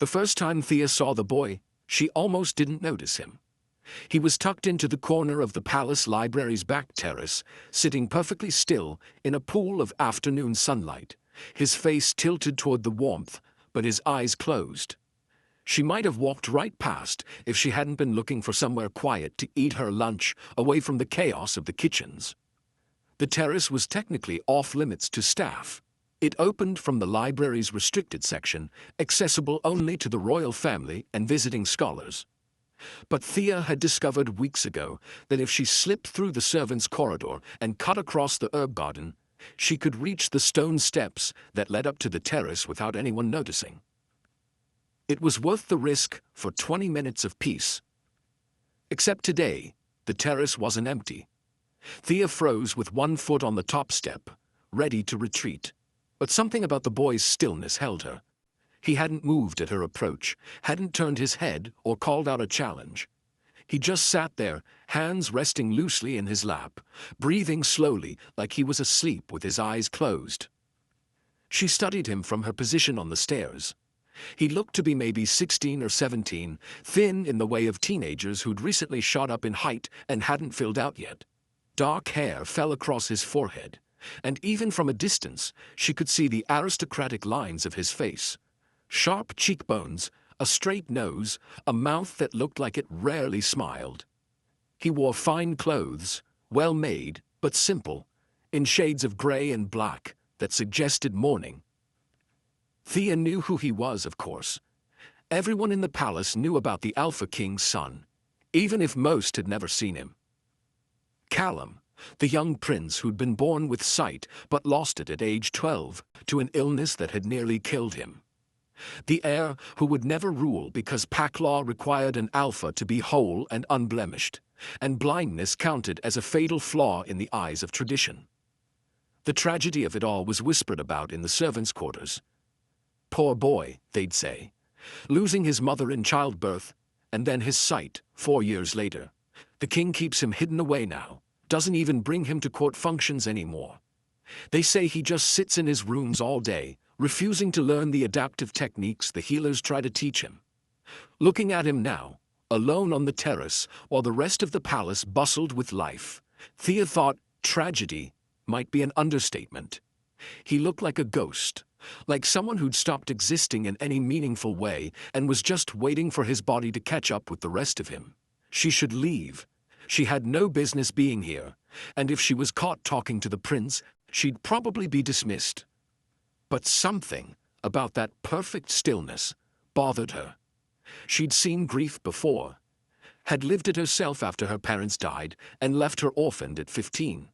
The first time Thea saw the boy, she almost didn't notice him. He was tucked into the corner of the palace library's back terrace, sitting perfectly still in a pool of afternoon sunlight, his face tilted toward the warmth, but his eyes closed. She might have walked right past if she hadn't been looking for somewhere quiet to eat her lunch away from the chaos of the kitchens. The terrace was technically off-limits to staff. It opened from the library's restricted section, accessible only to the royal family and visiting scholars. But Thea had discovered weeks ago that if she slipped through the servants' corridor and cut across the herb garden, she could reach the stone steps that led up to the terrace without anyone noticing. It was worth the risk for 20 minutes of peace. Except today, the terrace wasn't empty. Thea froze with one foot on the top step, ready to retreat. But something about the boy's stillness held her. He hadn't moved at her approach, hadn't turned his head or called out a challenge. He just sat there, hands resting loosely in his lap, breathing slowly like he was asleep with his eyes closed. She studied him from her position on the stairs. He looked to be maybe 16 or 17, thin in the way of teenagers who'd recently shot up in height and hadn't filled out yet. Dark hair fell across his forehead, and even from a distance she could see the aristocratic lines of his face. Sharp cheekbones, a straight nose, a mouth that looked like it rarely smiled. He wore fine clothes, well made, but simple, in shades of gray and black that suggested mourning. Thea knew who he was, of course. Everyone in the palace knew about the Alpha King's son, even if most had never seen him. Callum, the young prince who'd been born with sight but lost it at age 12 to an illness that had nearly killed him. The heir who would never rule because pack law required an alpha to be whole and unblemished, and blindness counted as a fatal flaw in the eyes of tradition. The tragedy of it all was whispered about in the servants' quarters. Poor boy, they'd say, losing his mother in childbirth, and then his sight 4 years later. The king keeps him hidden away now, doesn't even bring him to court functions anymore. They say he just sits in his rooms all day, refusing to learn the adaptive techniques the healers try to teach him. Looking at him now, alone on the terrace, while the rest of the palace bustled with life, Thea thought tragedy might be an understatement. He looked like a ghost, like someone who'd stopped existing in any meaningful way and was just waiting for his body to catch up with the rest of him. She should leave. She had no business being here, and if she was caught talking to the prince, she'd probably be dismissed. But something about that perfect stillness bothered her. She'd seen grief before, had lived it herself after her parents died and left her orphaned at 15.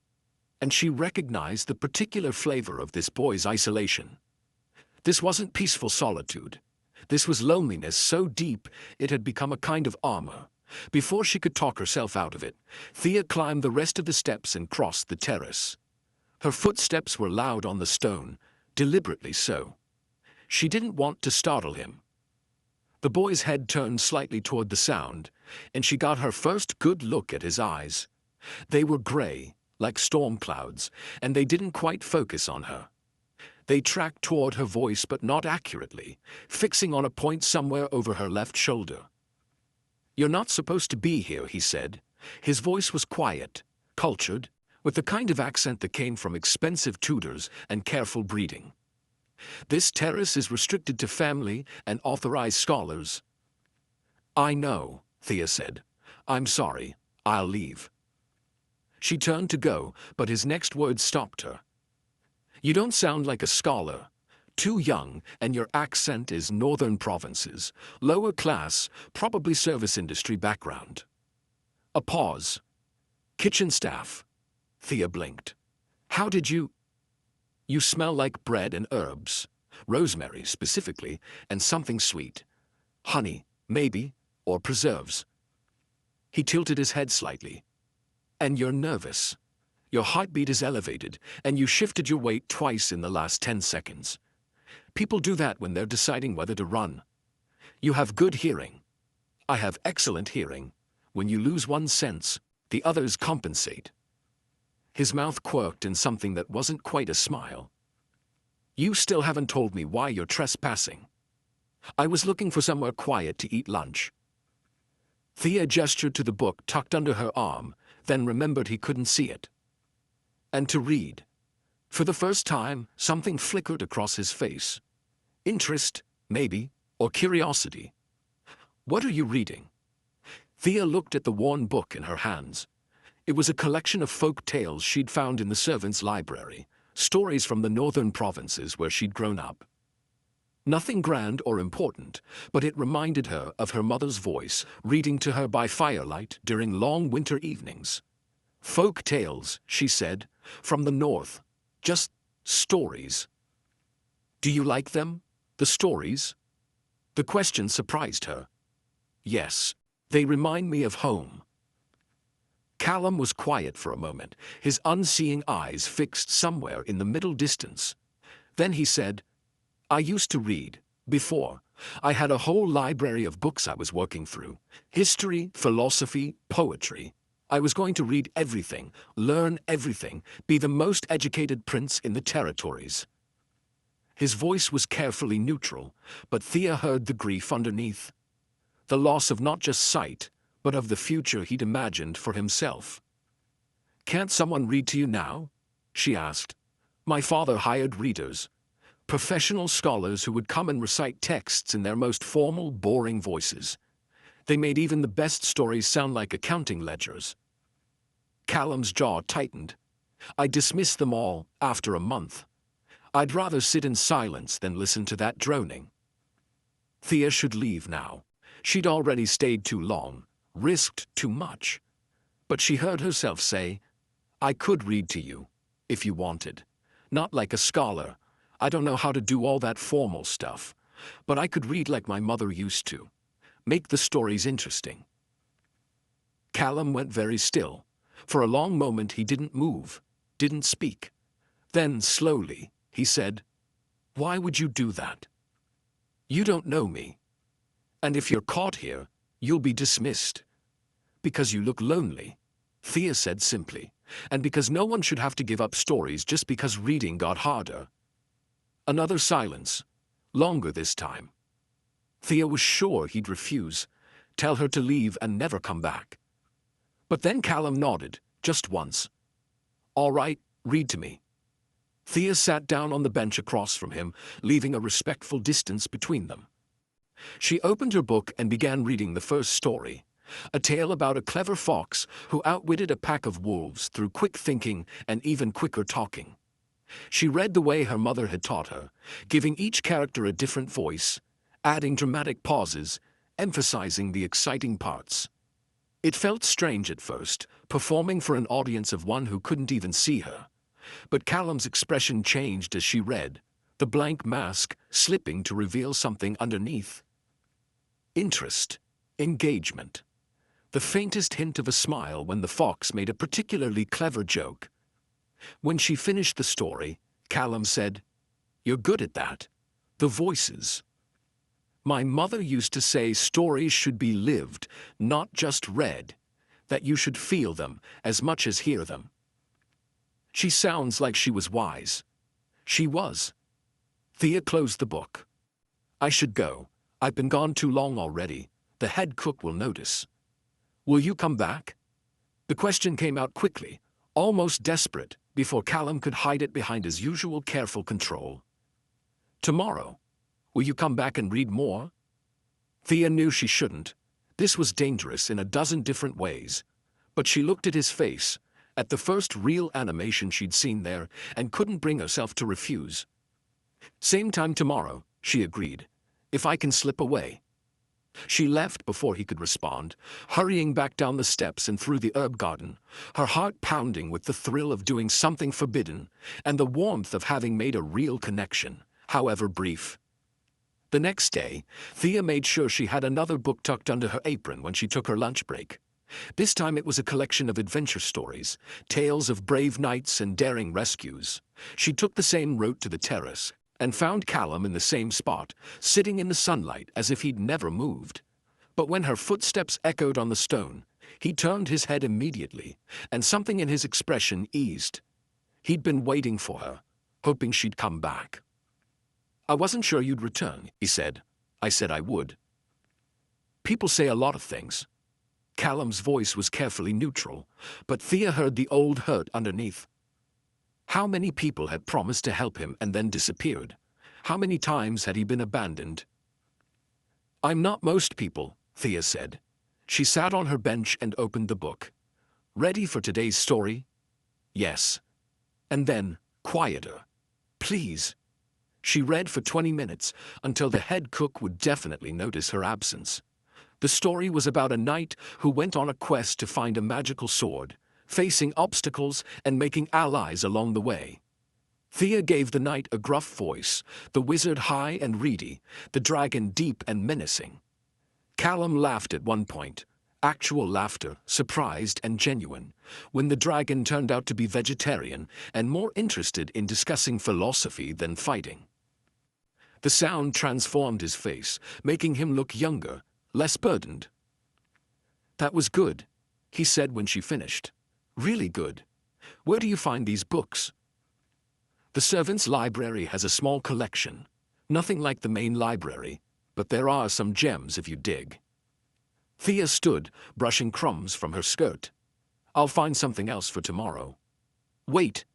And she recognized the particular flavor of this boy's isolation. This wasn't peaceful solitude. This was loneliness so deep it had become a kind of armor. Before she could talk herself out of it, Thea climbed the rest of the steps and crossed the terrace. Her footsteps were loud on the stone, deliberately so. She didn't want to startle him. The boy's head turned slightly toward the sound, and she got her first good look at his eyes. They were gray, like storm clouds, and they didn't quite focus on her. They tracked toward her voice but not accurately, fixing on a point somewhere over her left shoulder. "You're not supposed to be here," he said. His voice was quiet, cultured, with the kind of accent that came from expensive tutors and careful breeding. "This terrace is restricted to family and authorized scholars." "I know," Thea said. "I'm sorry. I'll leave." She turned to go, but his next words stopped her. "You don't sound like a scholar. Too young, and your accent is northern provinces, lower class, probably service industry background." A pause. "Kitchen staff." Thea blinked. "How did you—" "You smell like bread and herbs, rosemary specifically, and something sweet. Honey, maybe, or preserves." He tilted his head slightly. "And you're nervous. Your heartbeat is elevated, and you shifted your weight twice in the last 10 seconds. People do that when they're deciding whether to run. You have good hearing. I have excellent hearing. When you lose one sense, the others compensate." His mouth quirked in something that wasn't quite a smile. "You still haven't told me why you're trespassing." I was looking for somewhere quiet to eat lunch. Thea gestured to the book tucked under her arm, then remembered he couldn't see it. And to read. For the first time, something flickered across his face. Interest, maybe, or curiosity. What are you reading? Thea looked at the worn book in her hands. It was a collection of folk tales she'd found in the servants' library, stories from the northern provinces where she'd grown up. Nothing grand or important, but it reminded her of her mother's voice reading to her by firelight during long winter evenings. Folk tales, she said, from the north. Just stories. Do you like them? The stories? The question surprised her. Yes, they remind me of home. Callum was quiet for a moment, his unseeing eyes fixed somewhere in the middle distance. Then he said, I used to read, before. I had a whole library of books I was working through. History, philosophy, poetry. I was going to read everything, learn everything, be the most educated prince in the territories. His voice was carefully neutral, but Thea heard the grief underneath. The loss of not just sight, but of the future he'd imagined for himself. Can't someone read to you now? She asked. My father hired readers. Professional scholars who would come and recite texts in their most formal, boring voices. They made even the best stories sound like accounting ledgers. Callum's jaw tightened. I dismissed them all after a month. I'd rather sit in silence than listen to that droning. Thea should leave now. She'd already stayed too long, risked too much. But she heard herself say, I could read to you, if you wanted. Not like a scholar. I don't know how to do all that formal stuff. But I could read like my mother used to. Make the stories interesting. Callum went very still. For a long moment he didn't move, didn't speak. Then, slowly, he said, Why would you do that? You don't know me. And if you're caught here, you'll be dismissed. Because you look lonely, Thea said simply, and because no one should have to give up stories just because reading got harder. Another silence, longer this time. Thea was sure he'd refuse, tell her to leave and never come back. But then Callum nodded, just once. All right, read to me. Thea sat down on the bench across from him, leaving a respectful distance between them. She opened her book and began reading the first story, a tale about a clever fox who outwitted a pack of wolves through quick thinking and even quicker talking. She read the way her mother had taught her, giving each character a different voice, adding dramatic pauses, emphasizing the exciting parts. It felt strange at first, performing for an audience of one who couldn't even see her. But Callum's expression changed as she read, the blank mask slipping to reveal something underneath. Interest, engagement. The faintest hint of a smile when the fox made a particularly clever joke. When she finished the story, Callum said, You're good at that. The voices. My mother used to say stories should be lived, not just read, that you should feel them as much as hear them. She sounds like she was wise. She was. Thea closed the book. I should go. I've been gone too long already. The head cook will notice. Will you come back? The question came out quickly, almost desperate, before Callum could hide it behind his usual careful control. Tomorrow. Will you come back and read more? Thea knew she shouldn't. This was dangerous in a dozen different ways. But she looked at his face, at the first real animation she'd seen there, and couldn't bring herself to refuse. Same time tomorrow, she agreed, if I can slip away. She left before he could respond, hurrying back down the steps and through the herb garden, her heart pounding with the thrill of doing something forbidden and the warmth of having made a real connection, however brief. The next day, Thea made sure she had another book tucked under her apron when she took her lunch break. This time it was a collection of adventure stories, tales of brave knights and daring rescues. She took the same route to the terrace and found Callum in the same spot, sitting in the sunlight as if he'd never moved. But when her footsteps echoed on the stone, he turned his head immediately, and something in his expression eased. He'd been waiting for her, hoping she'd come back. I wasn't sure you'd return, he said. I said I would. People say a lot of things. Callum's voice was carefully neutral, but Thea heard the old hurt underneath. How many people had promised to help him and then disappeared? How many times had he been abandoned? I'm not most people, Thea said. She sat on her bench and opened the book. Ready for today's story? Yes. And then, quieter. Please. She read for 20 minutes, until the head cook would definitely notice her absence. The story was about a knight who went on a quest to find a magical sword, facing obstacles and making allies along the way. Thea gave the knight a gruff voice, the wizard high and reedy, the dragon deep and menacing. Callum laughed at one point, actual laughter, surprised and genuine, when the dragon turned out to be vegetarian and more interested in discussing philosophy than fighting. The sound transformed his face, making him look younger, less burdened. That was good, he said when she finished. Really good. Where do you find these books? The servants' library has a small collection. Nothing like the main library, but there are some gems if you dig. Thea stood, brushing crumbs from her skirt. I'll find something else for tomorrow. Wait.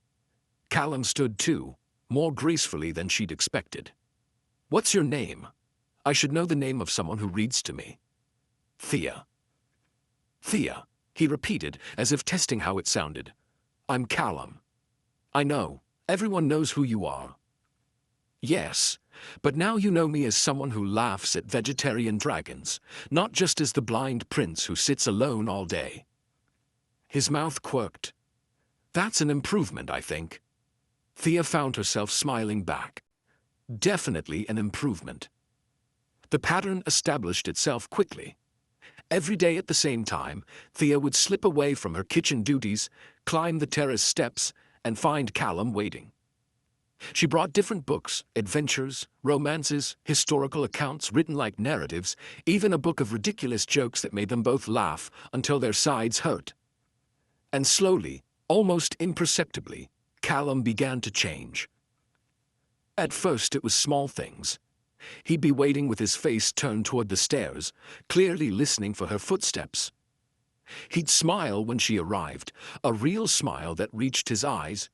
Callum stood too, more gracefully than she'd expected. What's your name? I should know the name of someone who reads to me. Thea. Thea, he repeated, as if testing how it sounded. I'm Callum. I know. Everyone knows who you are. Yes, but now you know me as someone who laughs at vegetarian dragons, not just as the blind prince who sits alone all day. His mouth quirked. That's an improvement, I think. Thea found herself smiling back. Definitely an improvement. The pattern established itself quickly. Every day at the same time, Thea would slip away from her kitchen duties, climb the terrace steps, and find Callum waiting. She brought different books, adventures, romances, historical accounts written like narratives, even a book of ridiculous jokes that made them both laugh until their sides hurt. And slowly, almost imperceptibly, Callum began to change. At first it was small things. He'd be waiting with his face turned toward the stairs, clearly listening for her footsteps. He'd smile when she arrived, a real smile that reached his eyes.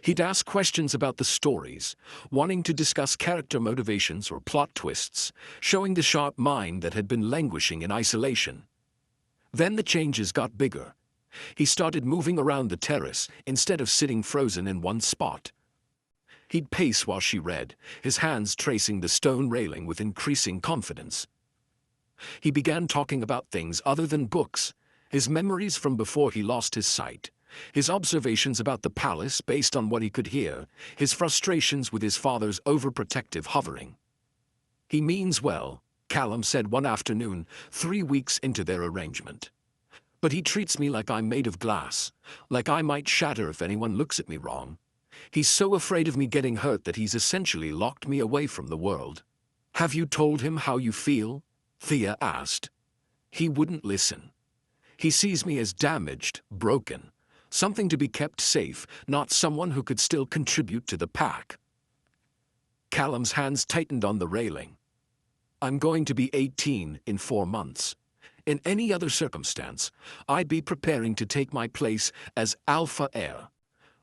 He'd ask questions about the stories, wanting to discuss character motivations or plot twists, showing the sharp mind that had been languishing in isolation. Then the changes got bigger. He started moving around the terrace instead of sitting frozen in one spot. He'd pace while she read, his hands tracing the stone railing with increasing confidence. He began talking about things other than books, his memories from before he lost his sight, his observations about the palace based on what he could hear, his frustrations with his father's overprotective hovering. He means well, Callum said one afternoon, 3 weeks into their arrangement. But he treats me like I'm made of glass, like I might shatter if anyone looks at me wrong. He's so afraid of me getting hurt that he's essentially locked me away from the world. Have you told him how you feel? Thea asked. He wouldn't listen. He sees me as damaged, broken, something to be kept safe, not someone who could still contribute to the pack. Callum's hands tightened on the railing. I'm going to be 18 in 4 months. In any other circumstance, I'd be preparing to take my place as alpha heir,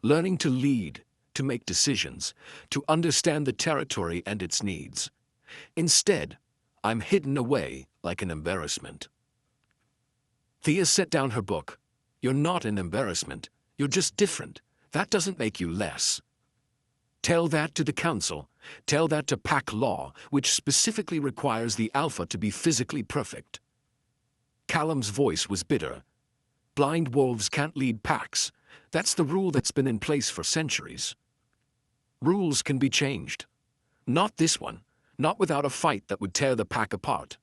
learning to lead, to make decisions, to understand the territory and its needs. Instead, I'm hidden away like an embarrassment. Thea set down her book. You're not an embarrassment. You're just different. That doesn't make you less. Tell that to the council. Tell that to pack law, which specifically requires the alpha to be physically perfect. Callum's voice was bitter. Blind wolves can't lead packs. That's the rule that's been in place for centuries. Rules can be changed. Not this one. Not without a fight that would tear the pack apart.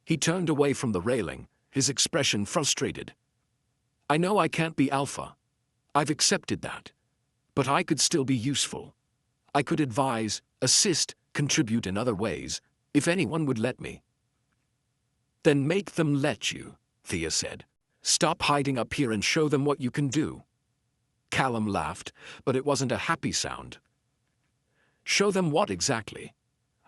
He turned away from the railing, his expression frustrated. I know I can't be alpha. I've accepted that. But I could still be useful. I could advise, assist, contribute in other ways, if anyone would let me. Then make them let you, Thea said. Stop hiding up here and show them what you can do. Callum laughed, but it wasn't a happy sound. Show them what exactly?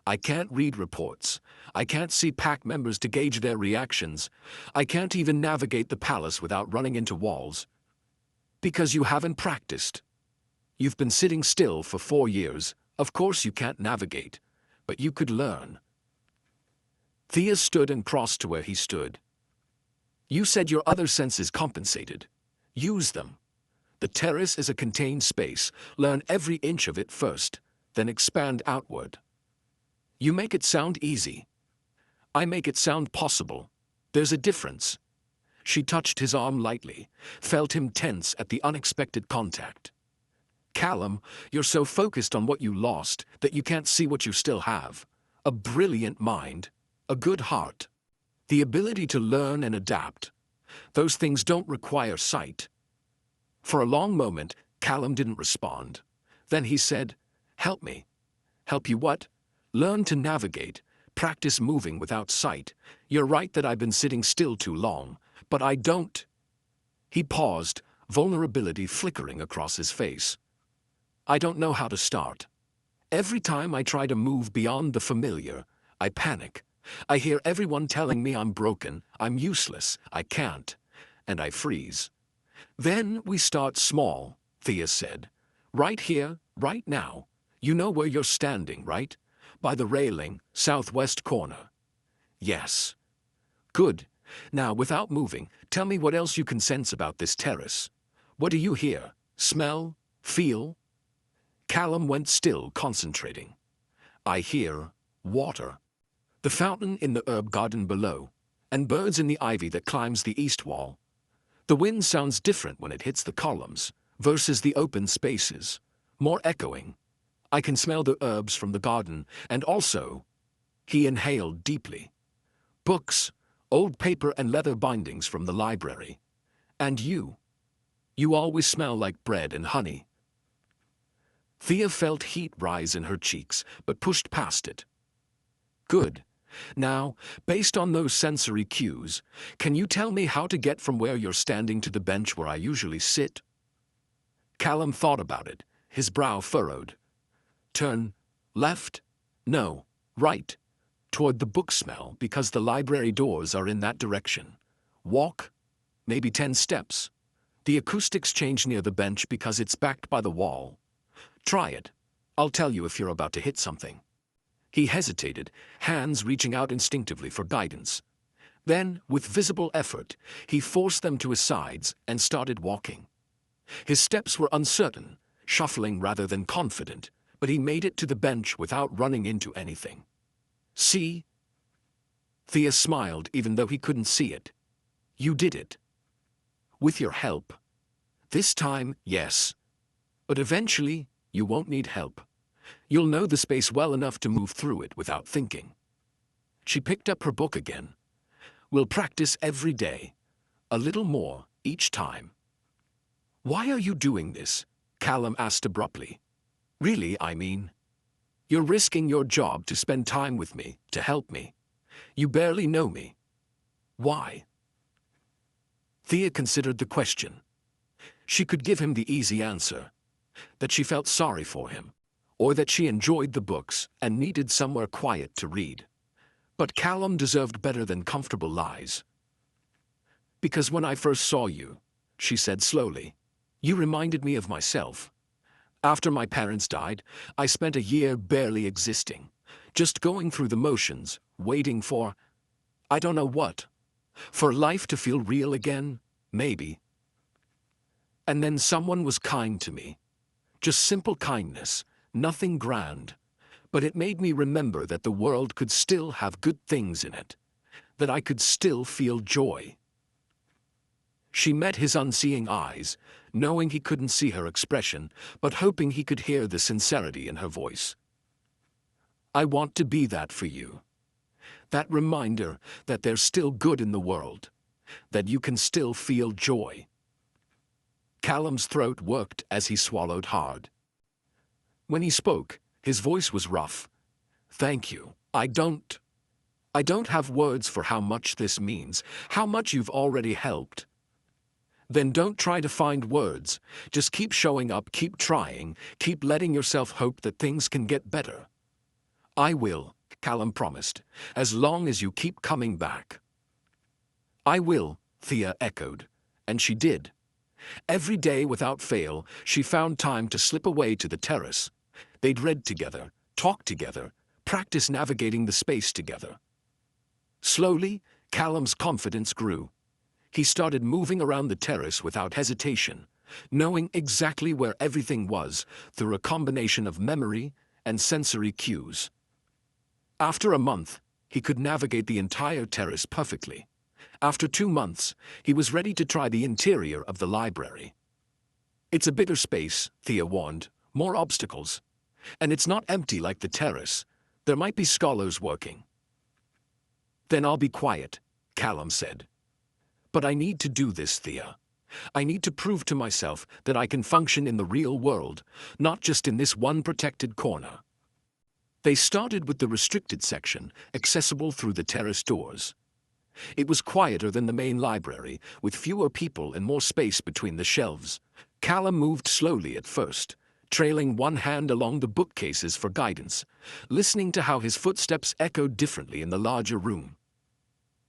I can't read reports. I can't see pack members to gauge their reactions. I can't even navigate the palace without running into walls. Because you haven't practiced. You've been sitting still for 4 years. Of course you can't navigate, but you could learn. Thea stood and crossed to where he stood. You said your other senses compensated. Use them. The terrace is a contained space. Learn every inch of it first, then expand outward. You make it sound easy. I make it sound possible. There's a difference. She touched his arm lightly, felt him tense at the unexpected contact. Callum, you're so focused on what you lost that you can't see what you still have. A brilliant mind, a good heart, the ability to learn and adapt. Those things don't require sight. For a long moment, Callum didn't respond. Then he said, "Help me." "Help you what?" "Learn to navigate, practice moving without sight. You're right that I've been sitting still too long, but I don't." He paused, vulnerability flickering across his face. "I don't know how to start. Every time I try to move beyond the familiar, I panic. I hear everyone telling me I'm broken, I'm useless, I can't, and I freeze." "Then we start small," Thea said. "Right here, right now. You know where you're standing, right? By the railing, southwest corner." "Yes." "Good. Now, without moving, tell me what else you can sense about this terrace. What do you hear? Smell? Feel?" Callum went still, concentrating. "I hear water. The fountain in the herb garden below, and birds in the ivy that climbs the east wall. The wind sounds different when it hits the columns versus the open spaces, more echoing. I can smell the herbs from the garden, and also," he inhaled deeply, "books, old paper and leather bindings from the library. And you. You always smell like bread and honey." Thea felt heat rise in her cheeks, but pushed past it. "Good. Now, based on those sensory cues, can you tell me how to get from where you're standing to the bench where I usually sit?" Callum thought about it, his brow furrowed. "Turn left? No, right. Toward the book smell, because the library doors are in that direction. Walk, maybe 10 steps. The acoustics change near the bench because it's backed by the wall. Try it. I'll tell you if you're about to hit something." He hesitated, hands reaching out instinctively for guidance. Then, with visible effort, he forced them to his sides and started walking. His steps were uncertain, shuffling rather than confident, but he made it to the bench without running into anything. "See?" Thea smiled even though he couldn't see it. "You did it. With your help. This time, yes. But eventually, you won't need help. You'll know the space well enough to move through it without thinking." She picked up her book again. "We'll practice every day. A little more, each time." "Why are you doing this?" Callum asked abruptly. "Really, I mean. You're risking your job to spend time with me, to help me. You barely know me. Why?" Thea considered the question. She could give him the easy answer, that she felt sorry for him, or that she enjoyed the books and needed somewhere quiet to read. But Callum deserved better than comfortable lies. "Because when I first saw you," she said slowly, "you reminded me of myself. After my parents died, I spent a year barely existing, just going through the motions, waiting for, I don't know what, for life to feel real again, maybe. And then someone was kind to me. Just simple kindness, nothing grand. But it made me remember that the world could still have good things in it, that I could still feel joy." She met his unseeing eyes, knowing he couldn't see her expression, but hoping he could hear the sincerity in her voice. "I want to be that for you. That reminder that there's still good in the world, that you can still feel joy." Callum's throat worked as he swallowed hard. When he spoke, his voice was rough. "Thank you. I don't have words for how much this means, how much you've already helped." "Then don't try to find words. Just keep showing up, keep trying, keep letting yourself hope that things can get better. I will, Callum promised, as long as you keep coming back. I will, Thea echoed, and she did. Every day without fail, she found time to slip away to the terrace. They'd read together, talked together, practiced navigating the space together. Slowly, Callum's confidence grew. He started moving around the terrace without hesitation, knowing exactly where everything was through a combination of memory and sensory cues. After a month, he could navigate the entire terrace perfectly. After 2 months, he was ready to try the interior of the library. It's a bigger space, Thea warned, more obstacles. And it's not empty like the terrace. There might be scholars working. Then I'll be quiet, Callum said. But I need to do this, Thea. I need to prove to myself that I can function in the real world, not just in this one protected corner. They started with the restricted section, accessible through the terrace doors. It was quieter than the main library, with fewer people and more space between the shelves. Callum moved slowly at first, trailing one hand along the bookcases for guidance, listening to how his footsteps echoed differently in the larger room.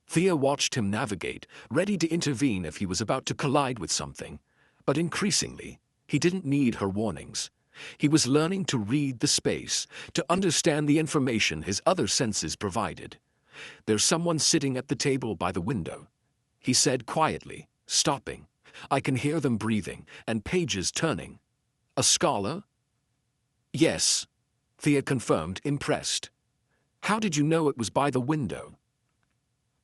Thea watched him navigate, ready to intervene if he was about to collide with something. But increasingly, he didn't need her warnings. He was learning to read the space, to understand the information his other senses provided. There's someone sitting at the table by the window, he said quietly, stopping. I can hear them breathing and pages turning. A scholar? Yes, Thea confirmed, impressed. How did you know it was by the window?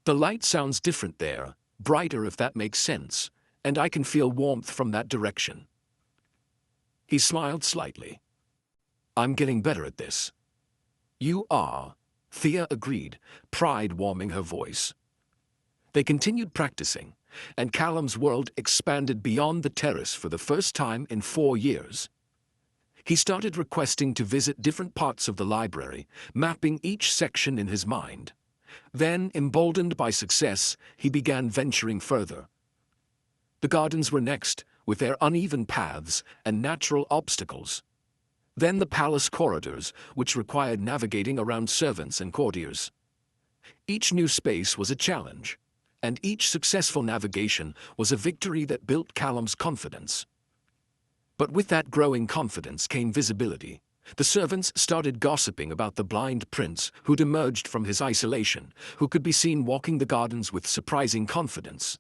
The light sounds different there, brighter if that makes sense, and I can feel warmth from that direction. He smiled slightly. I'm getting better at this. You are, Thea agreed, pride warming her voice. They continued practicing, and Callum's world expanded beyond the terrace for the first time in 4 years. He started requesting to visit different parts of the library, mapping each section in his mind. Then, emboldened by success, he began venturing further. The gardens were next, with their uneven paths and natural obstacles. Then the palace corridors, which required navigating around servants and courtiers. Each new space was a challenge, and each successful navigation was a victory that built Callum's confidence. But with that growing confidence came visibility. The servants started gossiping about the blind prince who'd emerged from his isolation, who could be seen walking the gardens with surprising confidence.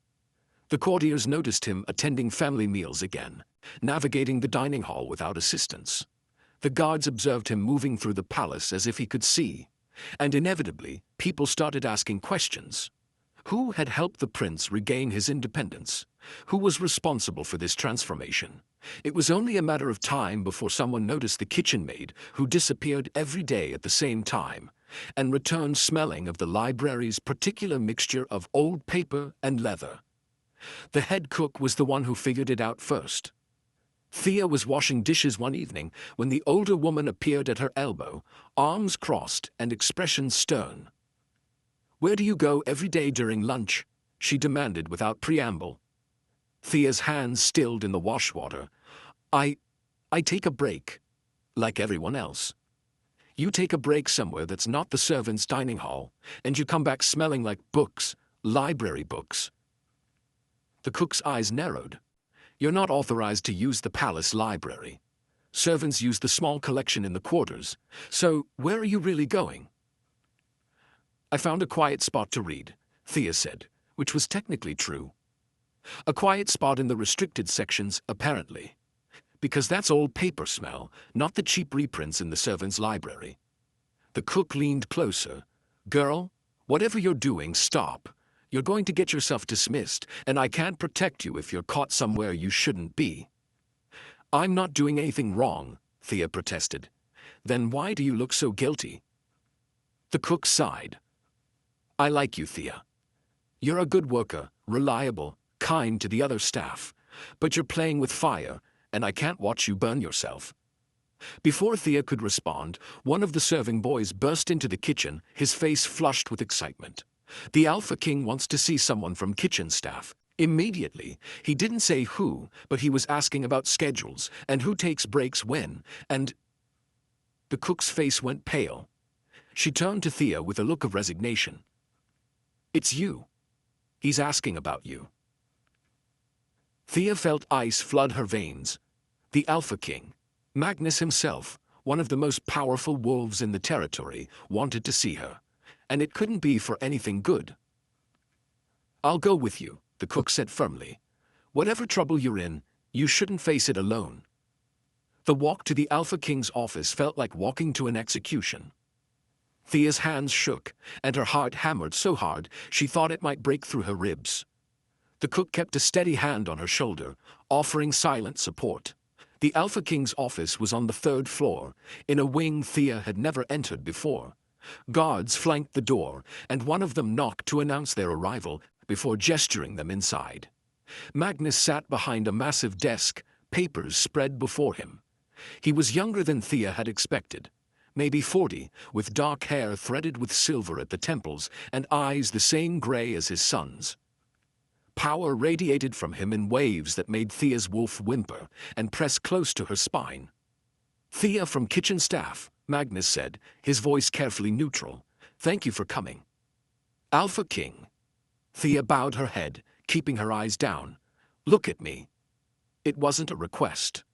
The courtiers noticed him attending family meals again, navigating the dining hall without assistance. The guards observed him moving through the palace as if he could see, and inevitably, people started asking questions. Who had helped the prince regain his independence? Who was responsible for this transformation? It was only a matter of time before someone noticed the kitchen maid, who disappeared every day at the same time, and returned smelling of the library's particular mixture of old paper and leather. The head cook was the one who figured it out first. Thea was washing dishes one evening when the older woman appeared at her elbow, arms crossed and expression stern. "Where do you go every day during lunch?" she demanded without preamble. Thea's hands stilled in the wash water. I take a break, like everyone else. You take a break somewhere that's not the servants' dining hall, and you come back smelling like books, library books." The cook's eyes narrowed. "You're not authorized to use the palace library. Servants use the small collection in the quarters. So, where are you really going?" "I found a quiet spot to read," Thea said, which was technically true. A quiet spot in the restricted sections, apparently. Because that's old paper smell, not the cheap reprints in the servants' library. The cook leaned closer. "Girl, whatever you're doing, stop. You're going to get yourself dismissed, and I can't protect you if you're caught somewhere you shouldn't be." "I'm not doing anything wrong," Thea protested. "Then why do you look so guilty?" The cook sighed. "I like you, Thea. You're a good worker, reliable, kind to the other staff, but you're playing with fire, and I can't watch you burn yourself." Before Thea could respond, one of the serving boys burst into the kitchen, his face flushed with excitement. "The Alpha King wants to see someone from kitchen staff. Immediately." He didn't say who, but he was asking about schedules, and who takes breaks when, and... The cook's face went pale. She turned to Thea with a look of resignation. "It's you. He's asking about you." Thea felt ice flood her veins. The Alpha King, Magnus himself, one of the most powerful wolves in the territory, wanted to see her, and it couldn't be for anything good. "I'll go with you," the cook said firmly. "Whatever trouble you're in, you shouldn't face it alone." The walk to the Alpha King's office felt like walking to an execution. Thea's hands shook, and her heart hammered so hard she thought it might break through her ribs. The cook kept a steady hand on her shoulder, offering silent support. The Alpha King's office was on the 3rd floor, in a wing Thea had never entered before. Guards flanked the door, and one of them knocked to announce their arrival before gesturing them inside. Magnus sat behind a massive desk, papers spread before him. He was younger than Thea had expected, maybe 40, with dark hair threaded with silver at the temples and eyes the same gray as his son's. Power radiated from him in waves that made Thea's wolf whimper and press close to her spine. "Thea from kitchen staff," Magnus said, his voice carefully neutral. "Thank you for coming." "Alpha King." Thea bowed her head, keeping her eyes down. "Look at me." It wasn't a request.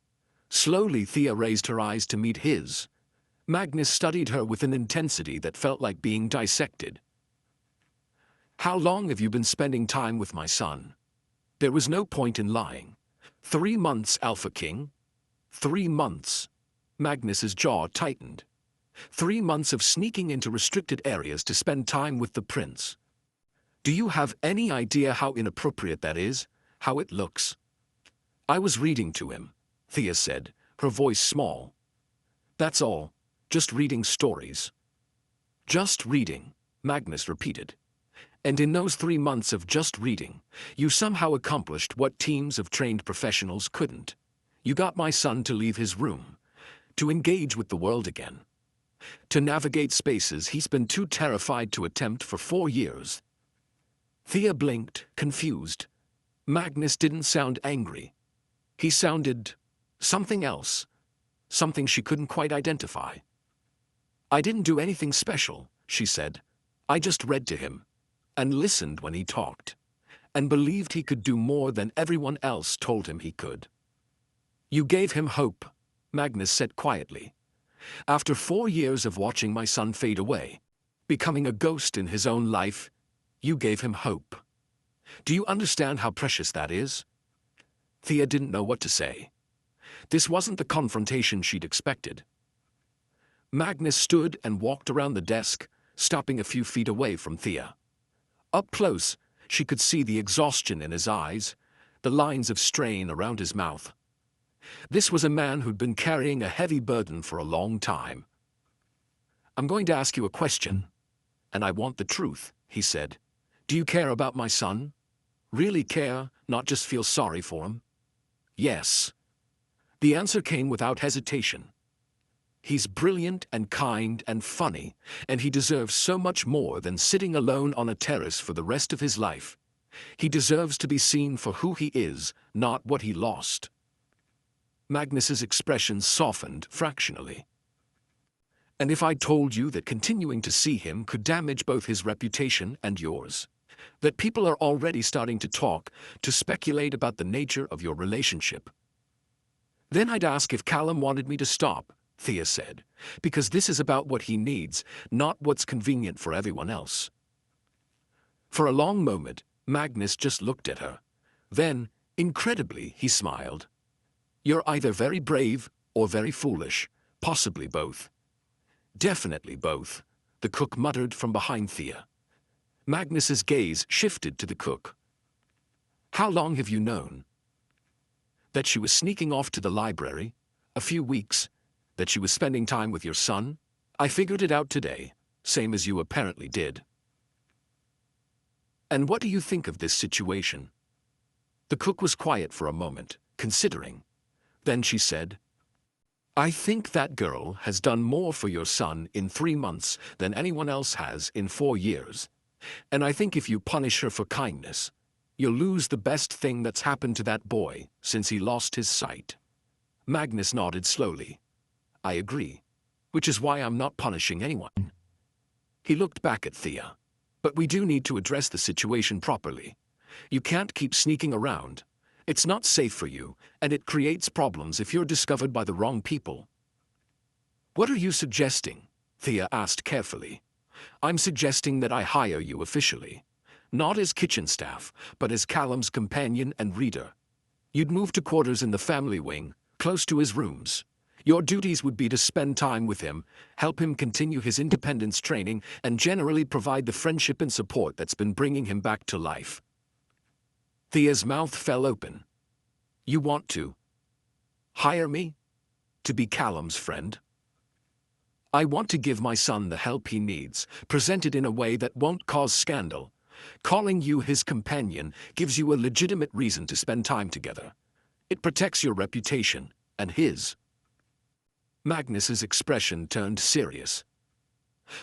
Slowly Thea raised her eyes to meet his. Magnus studied her with an intensity that felt like being dissected. "How long have you been spending time with my son?" There was no point in lying. 3 months, Alpha King. 3 months. Magnus's jaw tightened. 3 months of sneaking into restricted areas to spend time with the prince. "Do you have any idea how inappropriate that is? How it looks?" "I was reading to him," Thea said, her voice small. "That's all. Just reading stories." "Just reading," Magnus repeated. "And in those 3 months of just reading, you somehow accomplished what teams of trained professionals couldn't. You got my son to leave his room, to engage with the world again, to navigate spaces he's been too terrified to attempt for 4 years. Thea blinked, confused. Magnus didn't sound angry. He sounded something else, something she couldn't quite identify. "I didn't do anything special," she said. "I just read to him, and listened when he talked, and believed he could do more than everyone else told him he could." "You gave him hope," Magnus said quietly. "After 4 years of watching my son fade away, becoming a ghost in his own life, you gave him hope. Do you understand how precious that is?" Thea didn't know what to say. This wasn't the confrontation she'd expected. Magnus stood and walked around the desk, stopping a few feet away from Thea. Up close, she could see the exhaustion in his eyes, the lines of strain around his mouth. This was a man who'd been carrying a heavy burden for a long time. "I'm going to ask you a question, and I want the truth," he said. "Do you care about my son? Really care, not just feel sorry for him?" "Yes." The answer came without hesitation. "He's brilliant and kind and funny, and he deserves so much more than sitting alone on a terrace for the rest of his life. He deserves to be seen for who he is, not what he lost." Magnus's expression softened fractionally. "And if I told you that continuing to see him could damage both his reputation and yours? That people are already starting to talk, to speculate about the nature of your relationship?" "Then I'd ask if Callum wanted me to stop," Thea said, "because this is about what he needs, not what's convenient for everyone else." For a long moment, Magnus just looked at her. Then, incredibly, he smiled. "You're either very brave or very foolish, possibly both." "Definitely both," the cook muttered from behind Thea. Magnus's gaze shifted to the cook. "How long have you known?" "That she was sneaking off to the library? A few weeks. That she was spending time with your son? I figured it out today, same as you apparently did." "And what do you think of this situation?" The cook was quiet for a moment, considering. Then she said, "I think that girl has done more for your son in 3 months than anyone else has in 4 years. And I think if you punish her for kindness, you'll lose the best thing that's happened to that boy since he lost his sight." Magnus nodded slowly. "I agree, which is why I'm not punishing anyone. He looked back at Thea. But we do need to address the situation properly. You can't keep sneaking around. It's not safe for you, and it creates problems if you're discovered by the wrong people. What are you suggesting? Thea asked carefully. I'm suggesting that I hire you officially. Not as kitchen staff, but as Callum's companion and reader. You'd move to quarters in the family wing, close to his rooms. Your duties would be to spend time with him, help him continue his independence training, and generally provide the friendship and support that's been bringing him back to life. Thea's mouth fell open. You want to hire me? To be Callum's friend? I want to give my son the help he needs, presented in a way that won't cause scandal. Calling you his companion gives you a legitimate reason to spend time together. It protects your reputation, and his. Magnus's expression turned serious.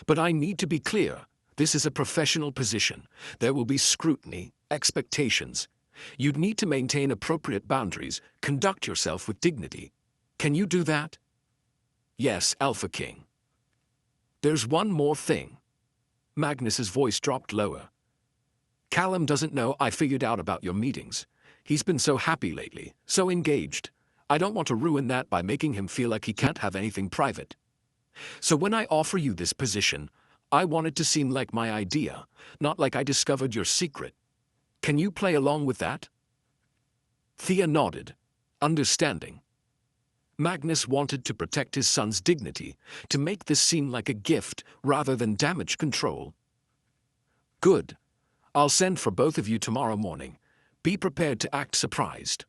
But I need to be clear. This is a professional position. There will be scrutiny, expectations. You'd need to maintain appropriate boundaries, conduct yourself with dignity. Can you do that? Yes, Alpha King. There's one more thing. Magnus's voice dropped lower. Callum doesn't know I figured out about your meetings. He's been so happy lately, so engaged. I don't want to ruin that by making him feel like he can't have anything private. So when I offer you this position, I want it to seem like my idea, not like I discovered your secret. Can you play along with that? Thea nodded, understanding. Magnus wanted to protect his son's dignity, to make this seem like a gift rather than damage control. Good. I'll send for both of you tomorrow morning. Be prepared to act surprised.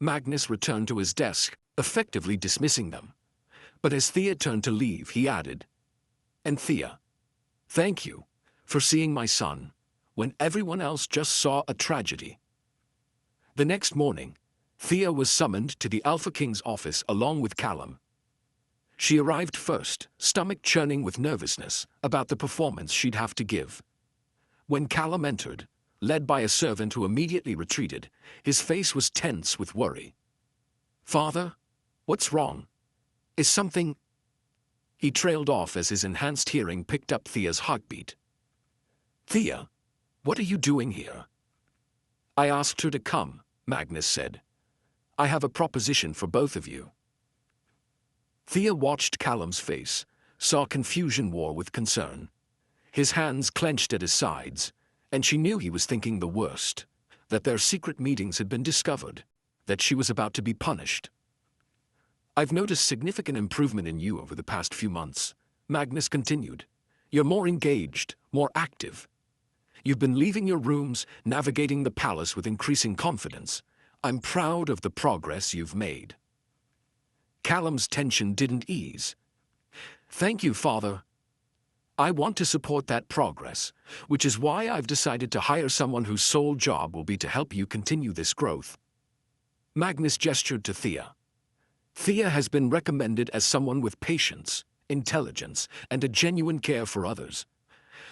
Magnus returned to his desk, effectively dismissing them. But as Thea turned to leave, he added, And Thea, thank you for seeing my son when everyone else just saw a tragedy. The next morning, Thea was summoned to the Alpha King's office along with Callum. She arrived first, stomach churning with nervousness about the performance she'd have to give. When Callum entered, led by a servant who immediately retreated, his face was tense with worry. Father, what's wrong? Is something... He trailed off as his enhanced hearing picked up Thea's heartbeat. Thea, what are you doing here? I asked her to come, Magnus said. I have a proposition for both of you. Thea watched Callum's face, saw confusion war with concern. His hands clenched at his sides, and she knew he was thinking the worst, that their secret meetings had been discovered, that she was about to be punished. I've noticed significant improvement in you over the past few months, Magnus continued. You're more engaged, more active. You've been leaving your rooms, navigating the palace with increasing confidence. I'm proud of the progress you've made. Callum's tension didn't ease. Thank you, Father. I want to support that progress, which is why I've decided to hire someone whose sole job will be to help you continue this growth. Magnus gestured to Thea. Thea has been recommended as someone with patience, intelligence, and a genuine care for others.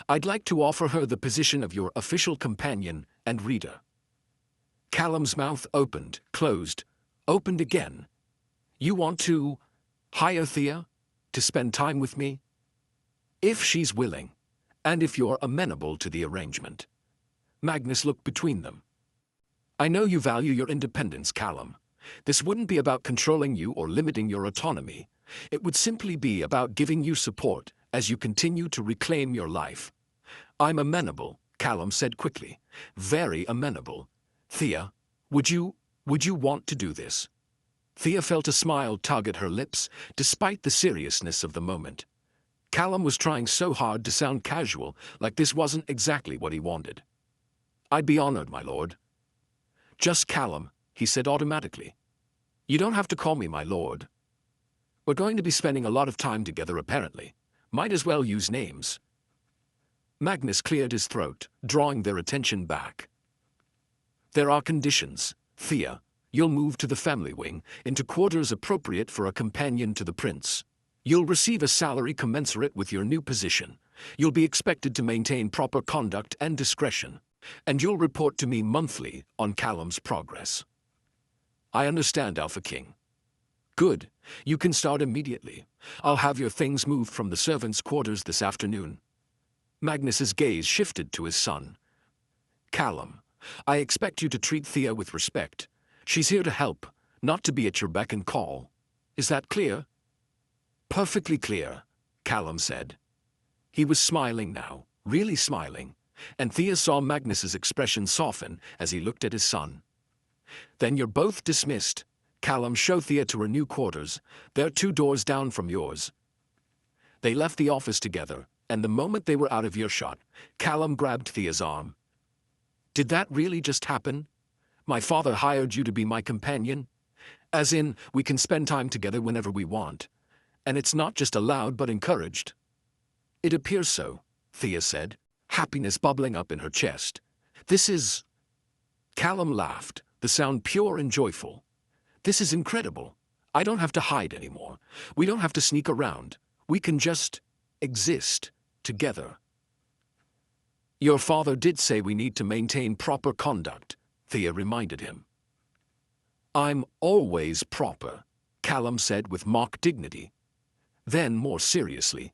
I'd like to offer her the position of your official companion and reader. Callum's mouth opened, closed, opened again. You want to hire Thea to spend time with me? If she's willing, and if you're amenable to the arrangement. Magnus looked between them. I know you value your independence, Callum. This wouldn't be about controlling you or limiting your autonomy. It would simply be about giving you support as you continue to reclaim your life. I'm amenable, Callum said quickly. Very amenable. Thea, would you want to do this? Thea felt a smile tug at her lips, despite the seriousness of the moment. Callum was trying so hard to sound casual, like this wasn't exactly what he wanted. I'd be honored, my lord. Just Callum, he said automatically. You don't have to call me my lord. We're going to be spending a lot of time together, apparently. Might as well use names. Magnus cleared his throat, drawing their attention back. There are conditions, Thea. You'll move to the family wing, into quarters appropriate for a companion to the prince. You'll receive a salary commensurate with your new position. You'll be expected to maintain proper conduct and discretion. And you'll report to me monthly on Callum's progress. I understand, Alpha King. Good. You can start immediately. I'll have your things moved from the servants' quarters this afternoon. Magnus's gaze shifted to his son. Callum, I expect you to treat Thea with respect. She's here to help, not to be at your beck and call. Is that clear? Perfectly clear, Callum said. He was smiling now, really smiling, and Thea saw Magnus's expression soften as he looked at his son. Then you're both dismissed. Callum, show Thea to her new quarters. They're 2 doors down from yours. They left the office together, and the moment they were out of earshot, Callum grabbed Thea's arm. Did that really just happen? My father hired you to be my companion? As in, we can spend time together whenever we want. And it's not just allowed but encouraged. It appears so, Thea said, happiness bubbling up in her chest. This is... Callum laughed, the sound pure and joyful. This is incredible. I don't have to hide anymore. We don't have to sneak around. We can just exist together. Your father did say we need to maintain proper conduct, Thea reminded him. I'm always proper, Callum said with mock dignity. Then, more seriously,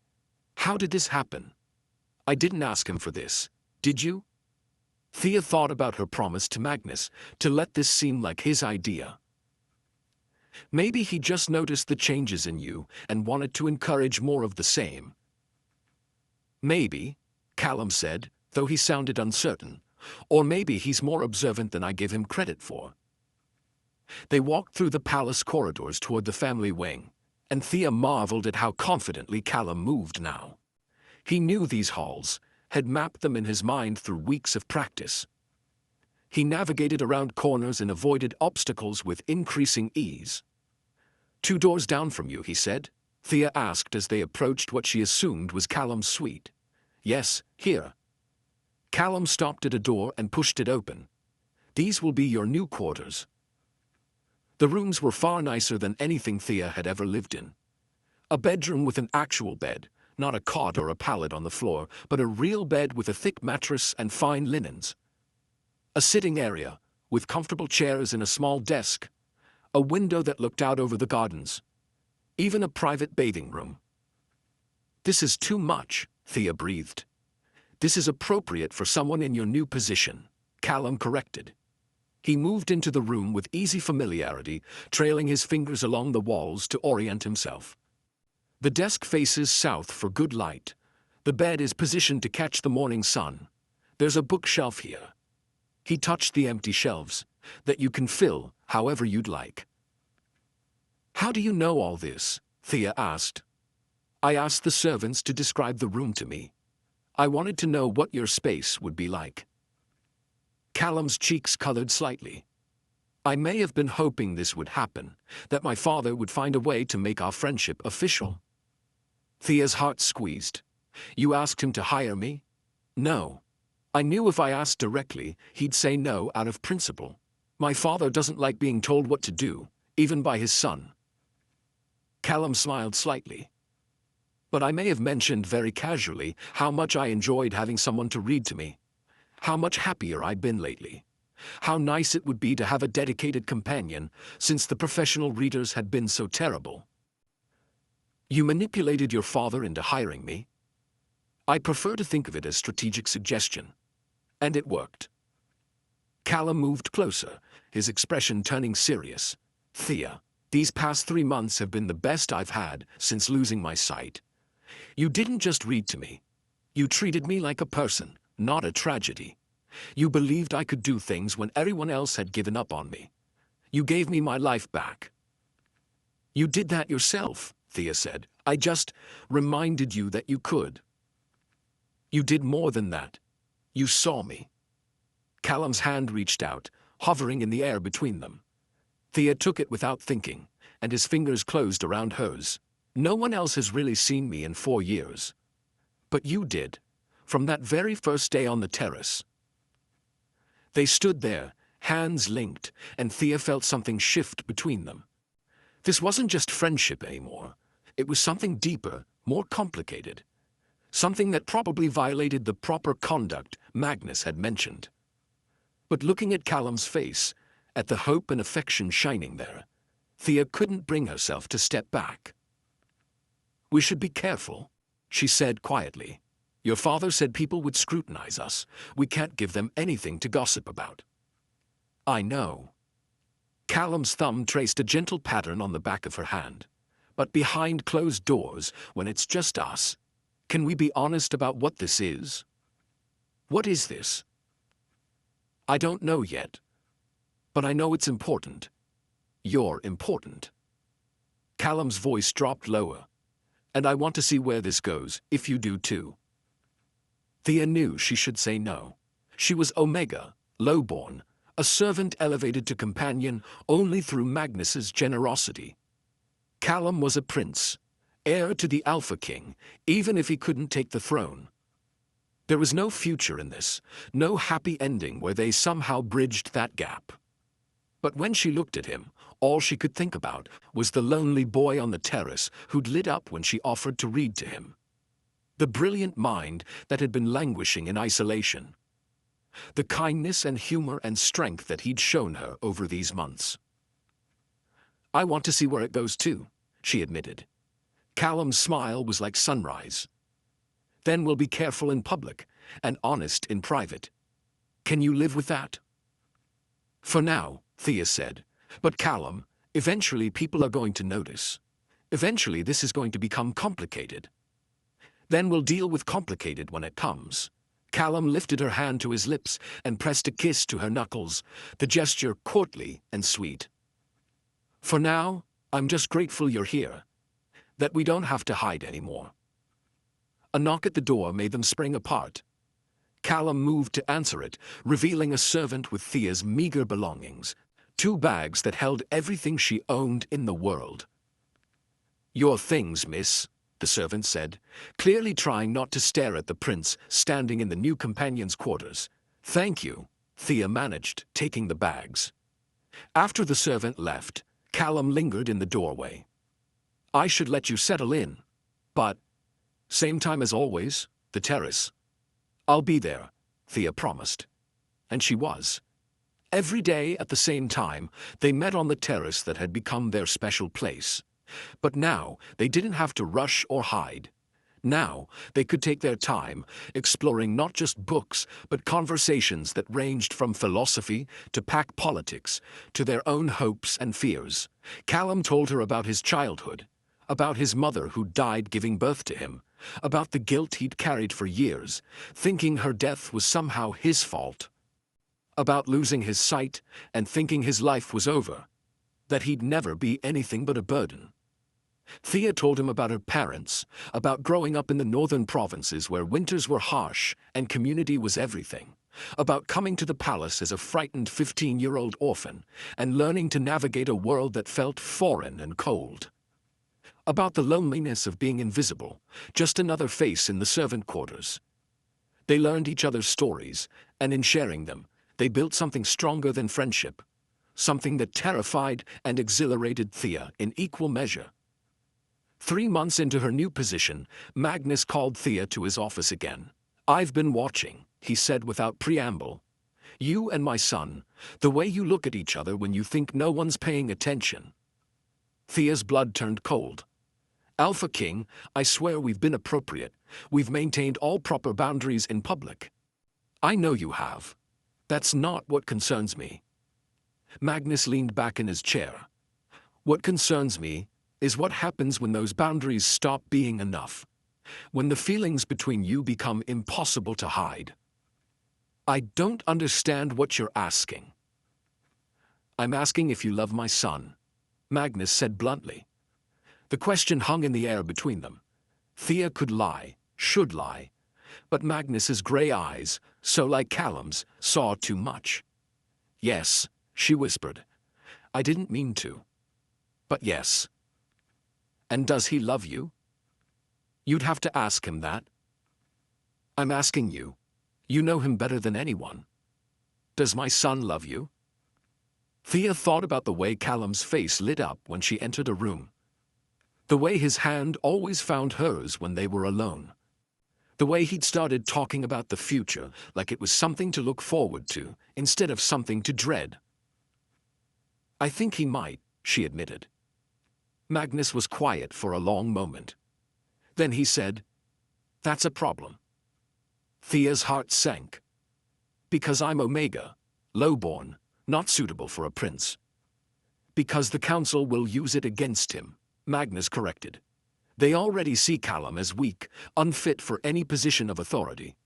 how did this happen? I didn't ask him for this, did you? Thea thought about her promise to Magnus to let this seem like his idea. Maybe he just noticed the changes in you and wanted to encourage more of the same. Maybe, Callum said, though he sounded uncertain, or maybe he's more observant than I give him credit for. They walked through the palace corridors toward the family wing, and Thea marveled at how confidently Callum moved now. He knew these halls, had mapped them in his mind through weeks of practice. He navigated around corners and avoided obstacles with increasing ease. 2 doors down from you, he said, Thea asked as they approached what she assumed was Callum's suite. Yes, here. Callum stopped at a door and pushed it open. These will be your new quarters. The rooms were far nicer than anything Thea had ever lived in. A bedroom with an actual bed, not a cot or a pallet on the floor, but a real bed with a thick mattress and fine linens. A sitting area, with comfortable chairs and a small desk. A window that looked out over the gardens. Even a private bathing room. This is too much, Thea breathed. This is appropriate for someone in your new position, Callum corrected. He moved into the room with easy familiarity, trailing his fingers along the walls to orient himself. The desk faces south for good light. The bed is positioned to catch the morning sun. There's a bookshelf here. He touched the empty shelves, that you can fill however you'd like. How do you know all this? Thea asked. I asked the servants to describe the room to me. I wanted to know what your space would be like. Callum's cheeks colored slightly. I may have been hoping this would happen, that my father would find a way to make our friendship official. Thea's heart squeezed. You asked him to hire me? No. I knew if I asked directly, he'd say no out of principle. My father doesn't like being told what to do, even by his son. Callum smiled slightly. But I may have mentioned very casually how much I enjoyed having someone to read to me. How much happier I'd been lately. How nice it would be to have a dedicated companion, since the professional readers had been so terrible. You manipulated your father into hiring me? I prefer to think of it as strategic suggestion. And it worked. Callum moved closer, his expression turning serious. Thea, these past 3 months have been the best I've had since losing my sight. You didn't just read to me. You treated me like a person, not a tragedy. You believed I could do things when everyone else had given up on me. You gave me my life back. You did that yourself, Thea said. I just reminded you that you could. You did more than that. You saw me. Callum's hand reached out, hovering in the air between them. Thea took it without thinking, and his fingers closed around hers. No one else has really seen me in 4 years. But you did, from that very first day on the terrace. They stood there, hands linked, and Thea felt something shift between them. This wasn't just friendship anymore. It was something deeper, more complicated. Something that probably violated the proper conduct Magnus had mentioned. But looking at Callum's face, at the hope and affection shining there, Thea couldn't bring herself to step back. "We should be careful," she said quietly. "Your father said people would scrutinize us. We can't give them anything to gossip about." "I know." Callum's thumb traced a gentle pattern on the back of her hand. "But behind closed doors, when it's just us, can we be honest about what this is?" "What is this?" "I don't know yet. But I know it's important. You're important." Callum's voice dropped lower. "And I want to see where this goes, if you do too." Thea knew she should say no. She was Omega, lowborn, a servant elevated to companion only through Magnus's generosity. Callum was a prince, heir to the Alpha King, even if he couldn't take the throne. There was no future in this, no happy ending where they somehow bridged that gap. But when she looked at him, all she could think about was the lonely boy on the terrace who'd lit up when she offered to read to him. The brilliant mind that had been languishing in isolation. The kindness and humor and strength that he'd shown her over these months. "I want to see where it goes too," she admitted. Callum's smile was like sunrise. "Then we'll be careful in public and honest in private. Can you live with that?" "For now," Thea said. "But Callum, eventually people are going to notice. Eventually this is going to become complicated. Then we'll deal with complicated when it comes." Callum lifted her hand to his lips and pressed a kiss to her knuckles, the gesture courtly and sweet. "For now, I'm just grateful you're here. That we don't have to hide anymore." A knock at the door made them spring apart. Callum moved to answer it, revealing a servant with Thea's meager belongings, 2 bags that held everything she owned in the world. "Your things, miss," the servant said, clearly trying not to stare at the prince standing in the new companion's quarters. "Thank you," Thea managed, taking the bags. After the servant left, Callum lingered in the doorway. "I should let you settle in. But, same time as always, the terrace." "I'll be there," Thea promised. And she was. Every day at the same time, they met on the terrace that had become their special place. But now, they didn't have to rush or hide. Now, they could take their time, exploring not just books, but conversations that ranged from philosophy to pack politics, to their own hopes and fears. Callum told her about his childhood, about his mother who died giving birth to him, about the guilt he'd carried for years, thinking her death was somehow his fault. About losing his sight and thinking his life was over, that he'd never be anything but a burden. Thea told him about her parents, about growing up in the northern provinces where winters were harsh and community was everything, about coming to the palace as a frightened 15-year-old orphan and learning to navigate a world that felt foreign and cold. About the loneliness of being invisible, just another face in the servant quarters. They learned each other's stories, and in sharing them, they built something stronger than friendship, something that terrified and exhilarated Thea in equal measure. 3 months into her new position, Magnus called Thea to his office again. "I've been watching," he said without preamble. "You and my son, the way you look at each other when you think no one's paying attention." Thea's blood turned cold. "Alpha King, I swear we've been appropriate. We've maintained all proper boundaries in public." "I know you have. That's not what concerns me." Magnus leaned back in his chair. "What concerns me is what happens when those boundaries stop being enough. When the feelings between you become impossible to hide." "I don't understand what you're asking." "I'm asking if you love my son," Magnus said bluntly. The question hung in the air between them. Thea could lie, should lie, but Magnus's gray eyes, so like Callum's, saw too much. "Yes," she whispered. "I didn't mean to. But yes." "And does he love you?" "You'd have to ask him that." "I'm asking you. You know him better than anyone. Does my son love you?" Thea thought about the way Callum's face lit up when she entered a room. The way his hand always found hers when they were alone. The way he'd started talking about the future like it was something to look forward to instead of something to dread. "I think he might," she admitted. Magnus was quiet for a long moment. Then he said, "That's a problem." Thea's heart sank. "Because I'm Omega, lowborn, not suitable for a prince." "Because the council will use it against him," Magnus corrected. "They already see Callum as weak, unfit for any position of authority.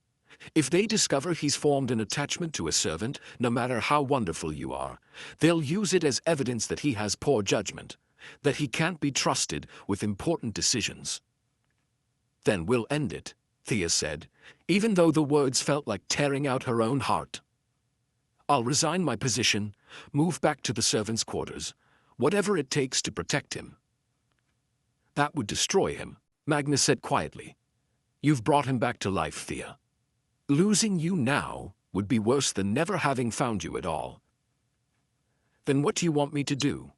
If they discover he's formed an attachment to a servant, no matter how wonderful you are, they'll use it as evidence that he has poor judgment, that he can't be trusted with important decisions." "Then we'll end it," Thea said, even though the words felt like tearing out her own heart. "I'll resign my position, move back to the servants' quarters, whatever it takes to protect him." "That would destroy him," Magnus said quietly. "You've brought him back to life, Thea. Losing you now would be worse than never having found you at all." "Then what do you want me to do?"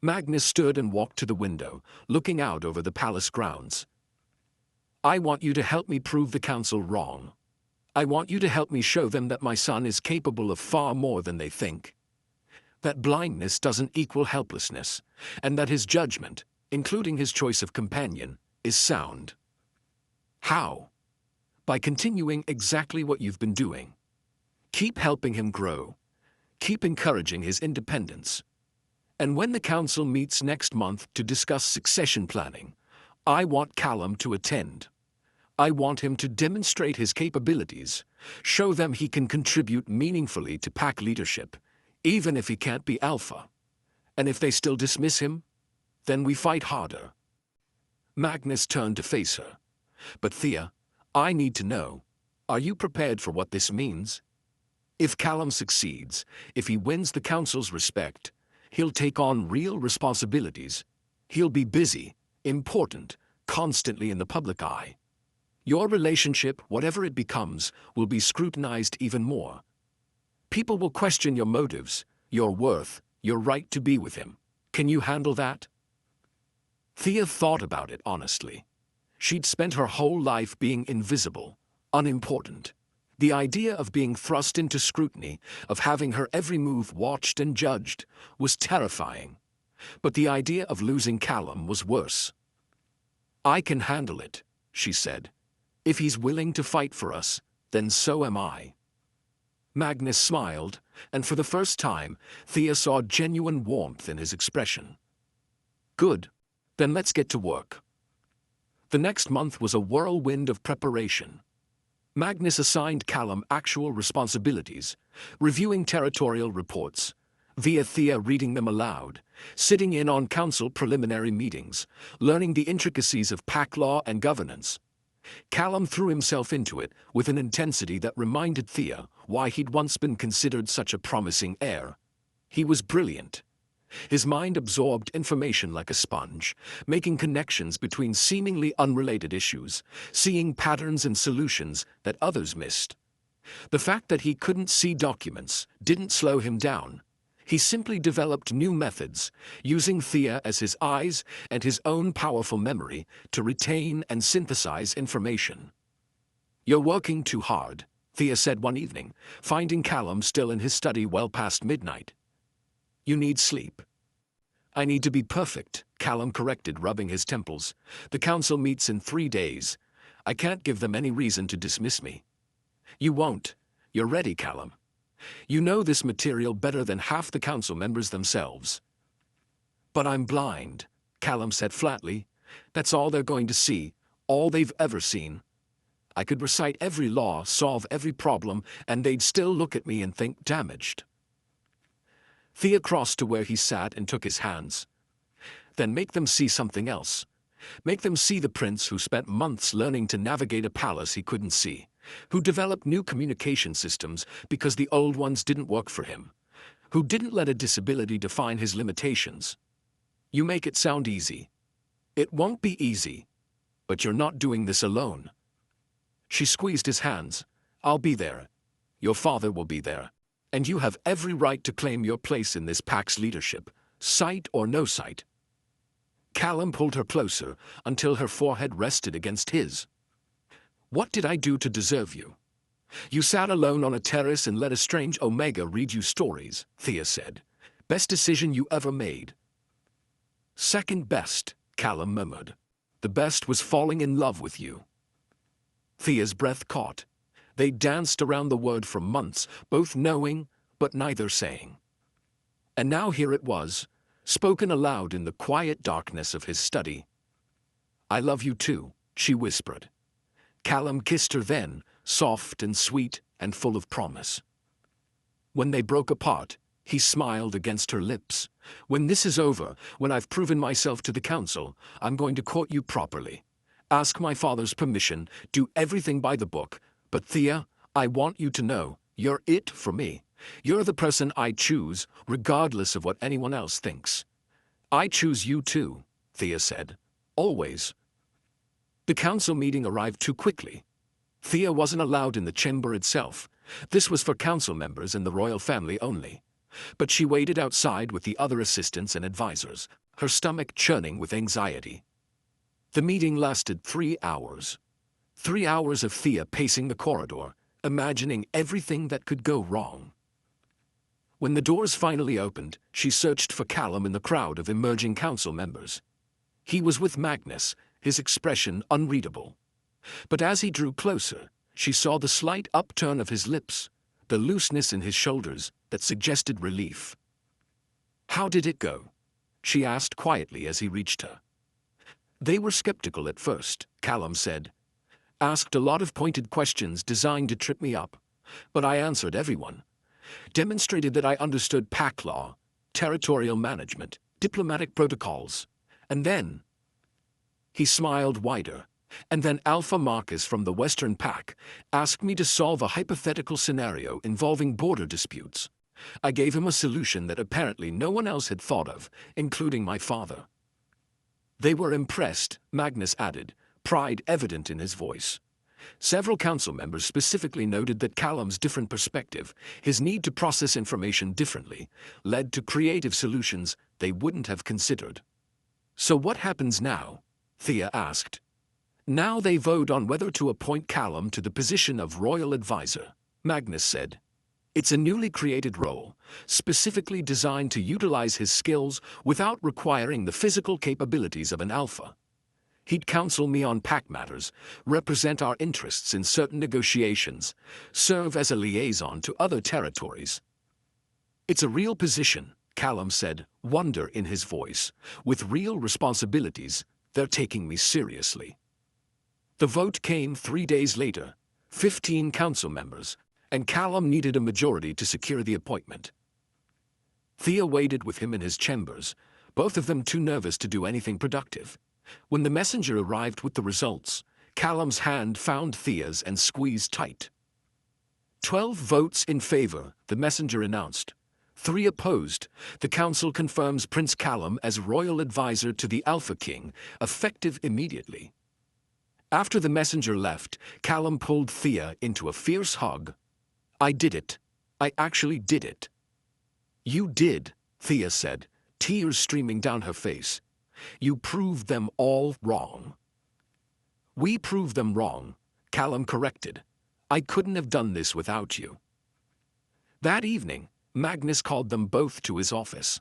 Magnus stood and walked to the window, looking out over the palace grounds. "I want you to help me prove the council wrong. I want you to help me show them that my son is capable of far more than they think. That blindness doesn't equal helplessness, and that his judgment, including his choice of companion, is sound." "How?" "By continuing exactly what you've been doing. Keep helping him grow. Keep encouraging his independence. And when the council meets next month to discuss succession planning, I want Callum to attend. I want him to demonstrate his capabilities, show them he can contribute meaningfully to pack leadership, even if he can't be alpha. And if they still dismiss him, then we fight harder." Magnus turned to face her. "But Thea, I need to know, are you prepared for what this means? If Callum succeeds, if he wins the council's respect, he'll take on real responsibilities. He'll be busy, important, constantly in the public eye. Your relationship, whatever it becomes, will be scrutinized even more. People will question your motives, your worth, your right to be with him. Can you handle that?" Thea thought about it honestly. She'd spent her whole life being invisible, unimportant. The idea of being thrust into scrutiny, of having her every move watched and judged, was terrifying. But the idea of losing Callum was worse. "I can handle it," she said. "If he's willing to fight for us, then so am I." Magnus smiled, and for the first time, Thea saw genuine warmth in his expression. "Good. Then let's get to work." The next month was a whirlwind of preparation. Magnus assigned Callum actual responsibilities, reviewing territorial reports, via Thea reading them aloud, sitting in on council preliminary meetings, learning the intricacies of pack law and governance. Callum threw himself into it with an intensity that reminded Thea why he'd once been considered such a promising heir. He was brilliant. His mind absorbed information like a sponge, making connections between seemingly unrelated issues, seeing patterns and solutions that others missed. The fact that he couldn't see documents didn't slow him down. He simply developed new methods, using Thea as his eyes and his own powerful memory to retain and synthesize information. "You're working too hard," Thea said one evening, finding Callum still in his study well past midnight. "You need sleep." "I need to be perfect," Callum corrected, rubbing his temples. "The council meets in 3 days. I can't give them any reason to dismiss me." "You won't. You're ready, Callum. You know this material better than half the council members themselves." "But I'm blind," Callum said flatly. "That's all they're going to see, all they've ever seen. I could recite every law, solve every problem, and they'd still look at me and think damaged." Thea crossed to where he sat and took his hands. "Then make them see something else. Make them see the prince who spent months learning to navigate a palace he couldn't see, who developed new communication systems because the old ones didn't work for him, who didn't let a disability define his limitations. You make it sound easy. It won't be easy, but you're not doing this alone." She squeezed his hands. "I'll be there. Your father will be there. And you have every right to claim your place in this pack's leadership, sight or no sight." Callum pulled her closer until her forehead rested against his. "What did I do to deserve you? You sat alone on a terrace and let a strange Omega read you stories," Thea said. "Best decision you ever made. Second best, Callum murmured. The best was falling in love with you. Thea's breath caught. They danced around the word for months, both knowing, but neither saying. And now here it was, spoken aloud in the quiet darkness of his study. I love you too, she whispered. Callum kissed her then, soft and sweet and full of promise. When they broke apart, he smiled against her lips. When this is over, when I've proven myself to the council, I'm going to court you properly. Ask my father's permission, do everything by the book. But Thea, I want you to know, you're it for me. You're the person I choose, regardless of what anyone else thinks. I choose you too, Thea said. Always. The council meeting arrived too quickly. Thea wasn't allowed in the chamber itself. This was for council members and the royal family only. But she waited outside with the other assistants and advisors, her stomach churning with anxiety. The meeting lasted 3 hours. 3 hours of Thea pacing the corridor, imagining everything that could go wrong. When the doors finally opened, she searched for Callum in the crowd of emerging council members. He was with Magnus, his expression unreadable. But as he drew closer, she saw the slight upturn of his lips, the looseness in his shoulders that suggested relief. How did it go? She asked quietly as he reached her. They were skeptical at first, Callum said. Asked a lot of pointed questions designed to trip me up, but I answered everyone. Demonstrated that I understood pack law, territorial management, diplomatic protocols, and then... He smiled wider. And then Alpha Marcus from the Western Pack asked me to solve a hypothetical scenario involving border disputes. I gave him a solution that apparently no one else had thought of, including my father. They were impressed, Magnus added, pride evident in his voice. Several council members specifically noted that Callum's different perspective, his need to process information differently, led to creative solutions they wouldn't have considered. So what happens now? Thea asked. Now they vote on whether to appoint Callum to the position of royal advisor, Magnus said. It's a newly created role, specifically designed to utilize his skills without requiring the physical capabilities of an alpha. He'd counsel me on pack matters, represent our interests in certain negotiations, serve as a liaison to other territories. It's a real position, Callum said, wonder in his voice. With real responsibilities, they're taking me seriously. The vote came 3 days later, 15 council members, and Callum needed a majority to secure the appointment. Thea waited with him in his chambers, both of them too nervous to do anything productive. When the messenger arrived with the results, Callum's hand found Thea's and squeezed tight. 12 votes in favor, the messenger announced. 3 opposed. The council confirms Prince Callum as royal advisor to the Alpha King, effective immediately. After the messenger left, Callum pulled Thea into a fierce hug. I did it. I actually did it. You did, Thea said, tears streaming down her face. You proved them all wrong. We proved them wrong, Callum corrected. I couldn't have done this without you. That evening, Magnus called them both to his office.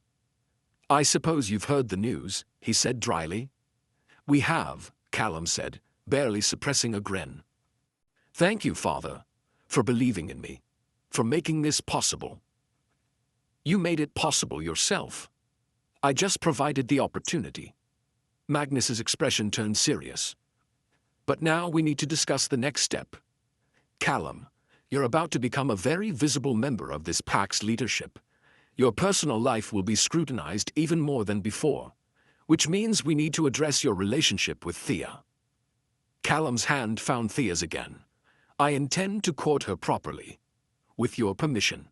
I suppose you've heard the news, he said dryly. We have, Callum said, barely suppressing a grin. Thank you, Father, for believing in me, for making this possible. You made it possible yourself. I just provided the opportunity. Magnus's expression turned serious. But now we need to discuss the next step. Callum, you're about to become a very visible member of this pack's leadership. Your personal life will be scrutinized even more than before, which means we need to address your relationship with Thea. Callum's hand found Thea's again. I intend to court her properly, with your permission.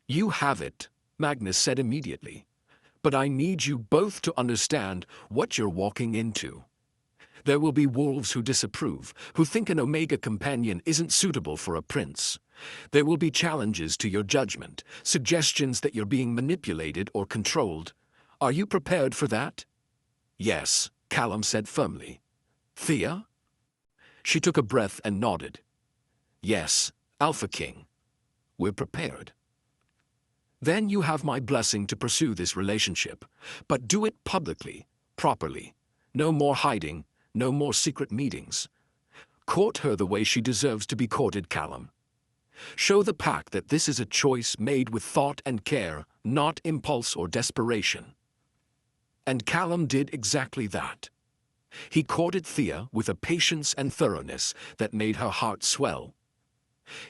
You have it, Magnus said immediately. But I need you both to understand what you're walking into. There will be wolves who disapprove, who think an Omega companion isn't suitable for a prince. There will be challenges to your judgment, suggestions that you're being manipulated or controlled. Are you prepared for that? Yes, Callum said firmly. Thea? She took a breath and nodded. Yes, Alpha King. We're prepared. Then you have my blessing to pursue this relationship, but do it publicly, properly. No more hiding, no more secret meetings. Court her the way she deserves to be courted, Callum. Show the pack that this is a choice made with thought and care, not impulse or desperation. And Callum did exactly that. He courted Thea with a patience and thoroughness that made her heart swell.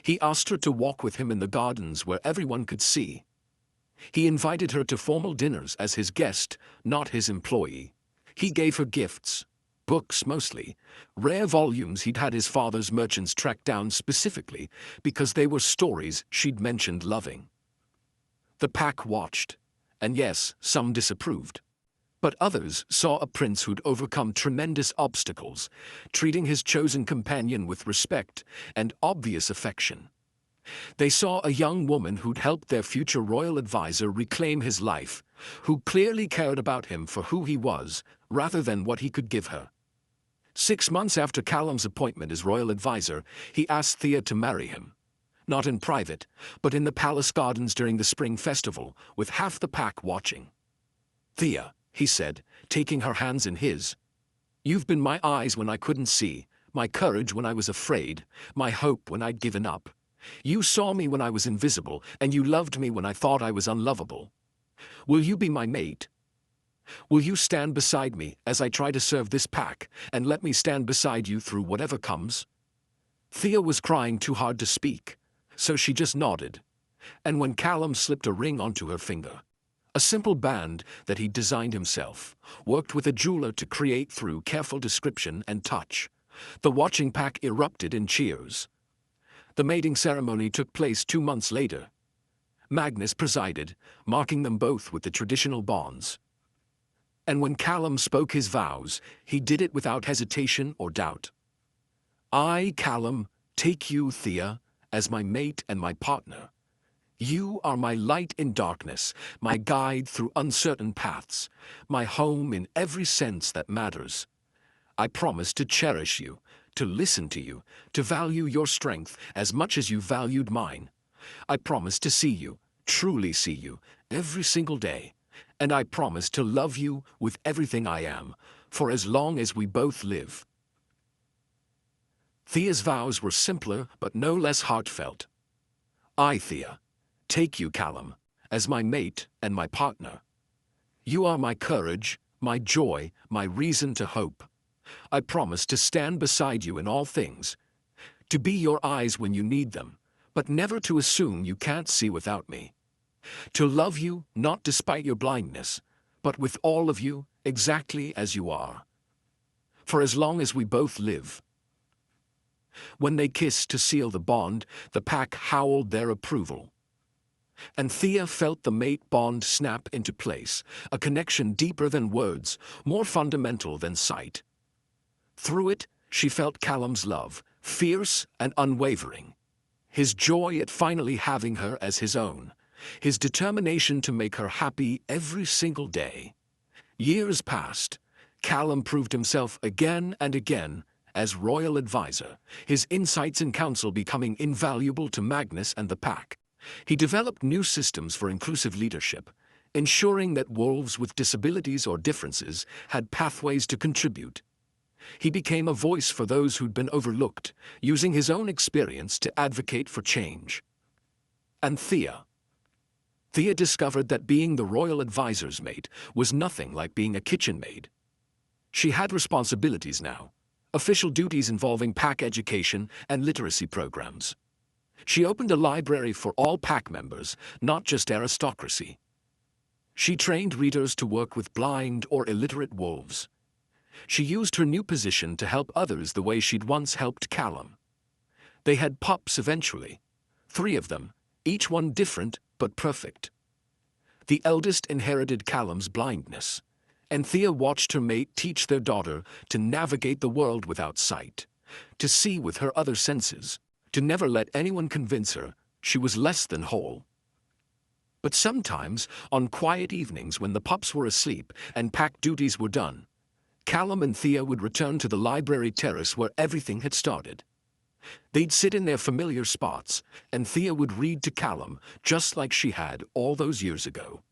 He asked her to walk with him in the gardens where everyone could see. He invited her to formal dinners as his guest, not his employee. He gave her gifts, books mostly, rare volumes he'd had his father's merchants track down specifically because they were stories she'd mentioned loving. The pack watched, and yes, some disapproved. But others saw a prince who'd overcome tremendous obstacles, treating his chosen companion with respect and obvious affection. They saw a young woman who'd helped their future royal advisor reclaim his life, who clearly cared about him for who he was, rather than what he could give her. 6 months after Callum's appointment as royal advisor, he asked Thea to marry him. Not in private, but in the palace gardens during the spring festival, with half the pack watching. "Thea," he said, taking her hands in his, "you've been my eyes when I couldn't see, my courage when I was afraid, my hope when I'd given up. You saw me when I was invisible, and you loved me when I thought I was unlovable. Will you be my mate? Will you stand beside me as I try to serve this pack, and let me stand beside you through whatever comes?" Thea was crying too hard to speak, so she just nodded. And when Callum slipped a ring onto her finger, a simple band that he'd designed himself, worked with a jeweler to create through careful description and touch, the watching pack erupted in cheers. The mating ceremony took place 2 months later. Magnus presided, marking them both with the traditional bonds. And when Callum spoke his vows, he did it without hesitation or doubt. "I, Callum, take you, Thea, as my mate and my partner. You are my light in darkness, my guide through uncertain paths, my home in every sense that matters. I promise to cherish you, to listen to you, to value your strength as much as you valued mine. I promise to see you, truly see you, every single day. And I promise to love you with everything I am, for as long as we both live." Thea's vows were simpler but no less heartfelt. "I, Thea, take you, Callum, as my mate and my partner. You are my courage, my joy, my reason to hope. I promise to stand beside you in all things, to be your eyes when you need them, but never to assume you can't see without me. To love you not despite your blindness, but with all of you exactly as you are. For as long as we both live." When they kissed to seal the bond, the pack howled their approval. And Thea felt the mate bond snap into place, a connection deeper than words, more fundamental than sight. Through it, she felt Callum's love, fierce and unwavering. His joy at finally having her as his own. His determination to make her happy every single day. Years passed. Callum proved himself again and again as royal advisor, his insights and counsel becoming invaluable to Magnus and the pack. He developed new systems for inclusive leadership, ensuring that wolves with disabilities or differences had pathways to contribute. He became a voice for those who'd been overlooked, using his own experience to advocate for change. And Thea discovered that being the royal advisor's mate was nothing like being a kitchen maid. She had responsibilities now, official duties involving pack education and literacy programs. She opened a library for all pack members, not just aristocracy. She trained readers to work with blind or illiterate wolves. She used her new position to help others the way she'd once helped Callum. They had pups eventually, 3 of them, each one different but perfect. The eldest inherited Callum's blindness, and Thea watched her mate teach their daughter to navigate the world without sight, to see with her other senses, to never let anyone convince her she was less than whole. But sometimes, on quiet evenings when the pups were asleep and pack duties were done, Callum and Thea would return to the library terrace where everything had started. They'd sit in their familiar spots, and Thea would read to Callum just like she had all those years ago.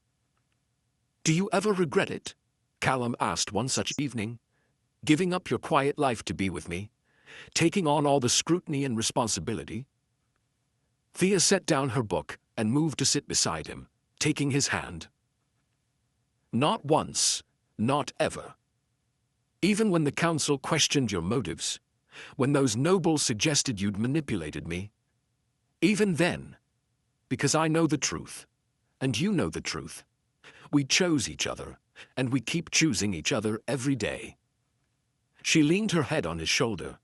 "Do you ever regret it?" Callum asked one such evening. "Giving up your quiet life to be with me? Taking on all the scrutiny and responsibility?" Thea set down her book and moved to sit beside him, taking his hand. "Not once, not ever. Even when the council questioned your motives, when those nobles suggested you'd manipulated me, even then, because I know the truth, and you know the truth. We chose each other, and we keep choosing each other every day." She leaned her head on his shoulder.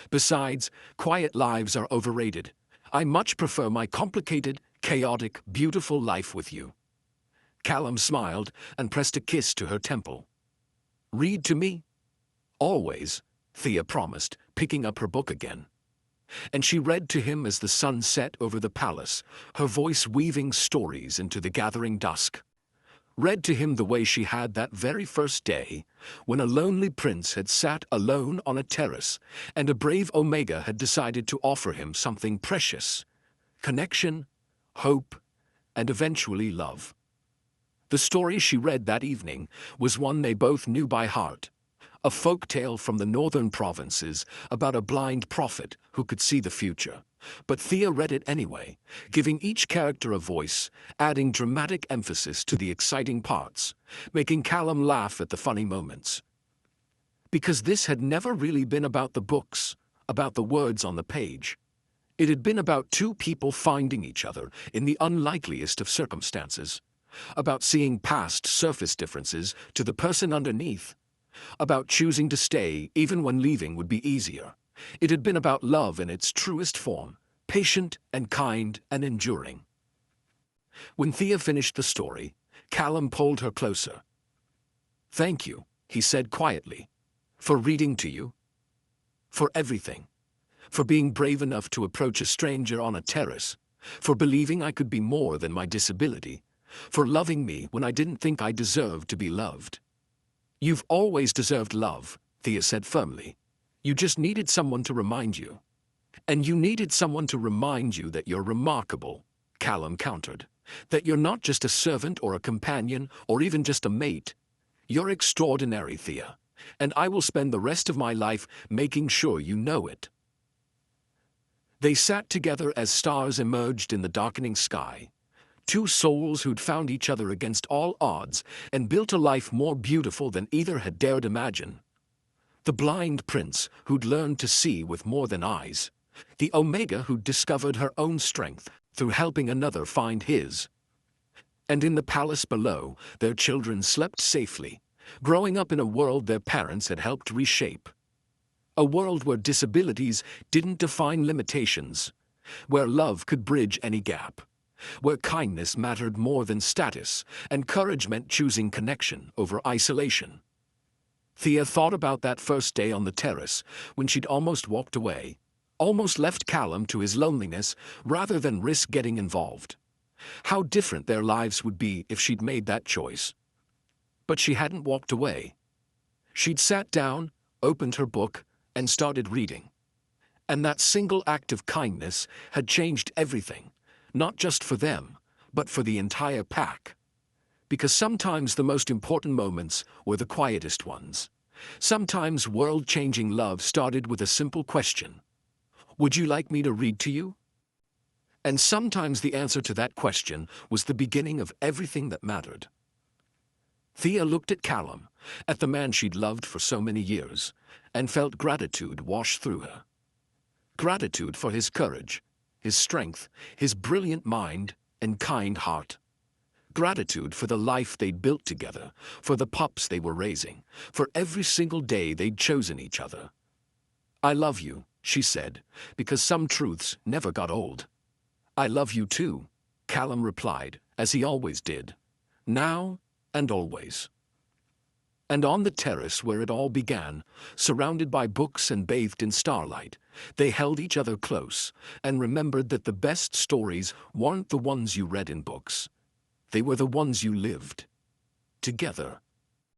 "Besides, quiet lives are overrated. I much prefer my complicated, chaotic, beautiful life with you." Callum smiled and pressed a kiss to her temple. "Read to me?" "Always," Thea promised, picking up her book again. And she read to him as the sun set over the palace, her voice weaving stories into the gathering dusk. Read to him the way she had that very first day, when a lonely prince had sat alone on a terrace, and a brave Omega had decided to offer him something precious: connection, hope, and eventually love. The story she read that evening was one they both knew by heart, a folk tale from the northern provinces about a blind prophet who could see the future. But Thea read it anyway, giving each character a voice, adding dramatic emphasis to the exciting parts, making Callum laugh at the funny moments. Because this had never really been about the books, about the words on the page. It had been about two people finding each other in the unlikeliest of circumstances, about seeing past surface differences to the person underneath, about choosing to stay even when leaving would be easier. It had been about love in its truest form, patient and kind and enduring. When Thea finished the story, Callum pulled her closer. "Thank you," he said quietly, "for reading to you. For everything. For being brave enough to approach a stranger on a terrace. For believing I could be more than my disability. For loving me when I didn't think I deserved to be loved." "You've always deserved love," Thea said firmly. "You just needed someone to remind you." "And you needed someone to remind you that you're remarkable," Callum countered. "That you're not just a servant or a companion or even just a mate. You're extraordinary, Thea, and I will spend the rest of my life making sure you know it." They sat together as stars emerged in the darkening sky. Two souls who'd found each other against all odds and built a life more beautiful than either had dared imagine. The blind prince who'd learned to see with more than eyes. The Omega who'd discovered her own strength through helping another find his. And in the palace below, their children slept safely, growing up in a world their parents had helped reshape. A world where disabilities didn't define limitations, where love could bridge any gap, where kindness mattered more than status, and courage meant choosing connection over isolation. Thea thought about that first day on the terrace, when she'd almost walked away, almost left Callum to his loneliness rather than risk getting involved. How different their lives would be if she'd made that choice. But she hadn't walked away. She'd sat down, opened her book, and started reading. And that single act of kindness had changed everything, not just for them, but for the entire pack. Because sometimes the most important moments were the quietest ones. Sometimes world-changing love started with a simple question: "Would you like me to read to you?" And sometimes the answer to that question was the beginning of everything that mattered. Thea looked at Callum, at the man she'd loved for so many years, and felt gratitude wash through her. Gratitude for his courage, his strength, his brilliant mind, and kind heart. Gratitude for the life they'd built together, for the pups they were raising, for every single day they'd chosen each other. "I love you," she said, because some truths never got old. "I love you too," Callum replied, as he always did. Now and always. And on the terrace where it all began, surrounded by books and bathed in starlight, they held each other close and remembered that the best stories weren't the ones you read in books. They were the ones you lived. Together.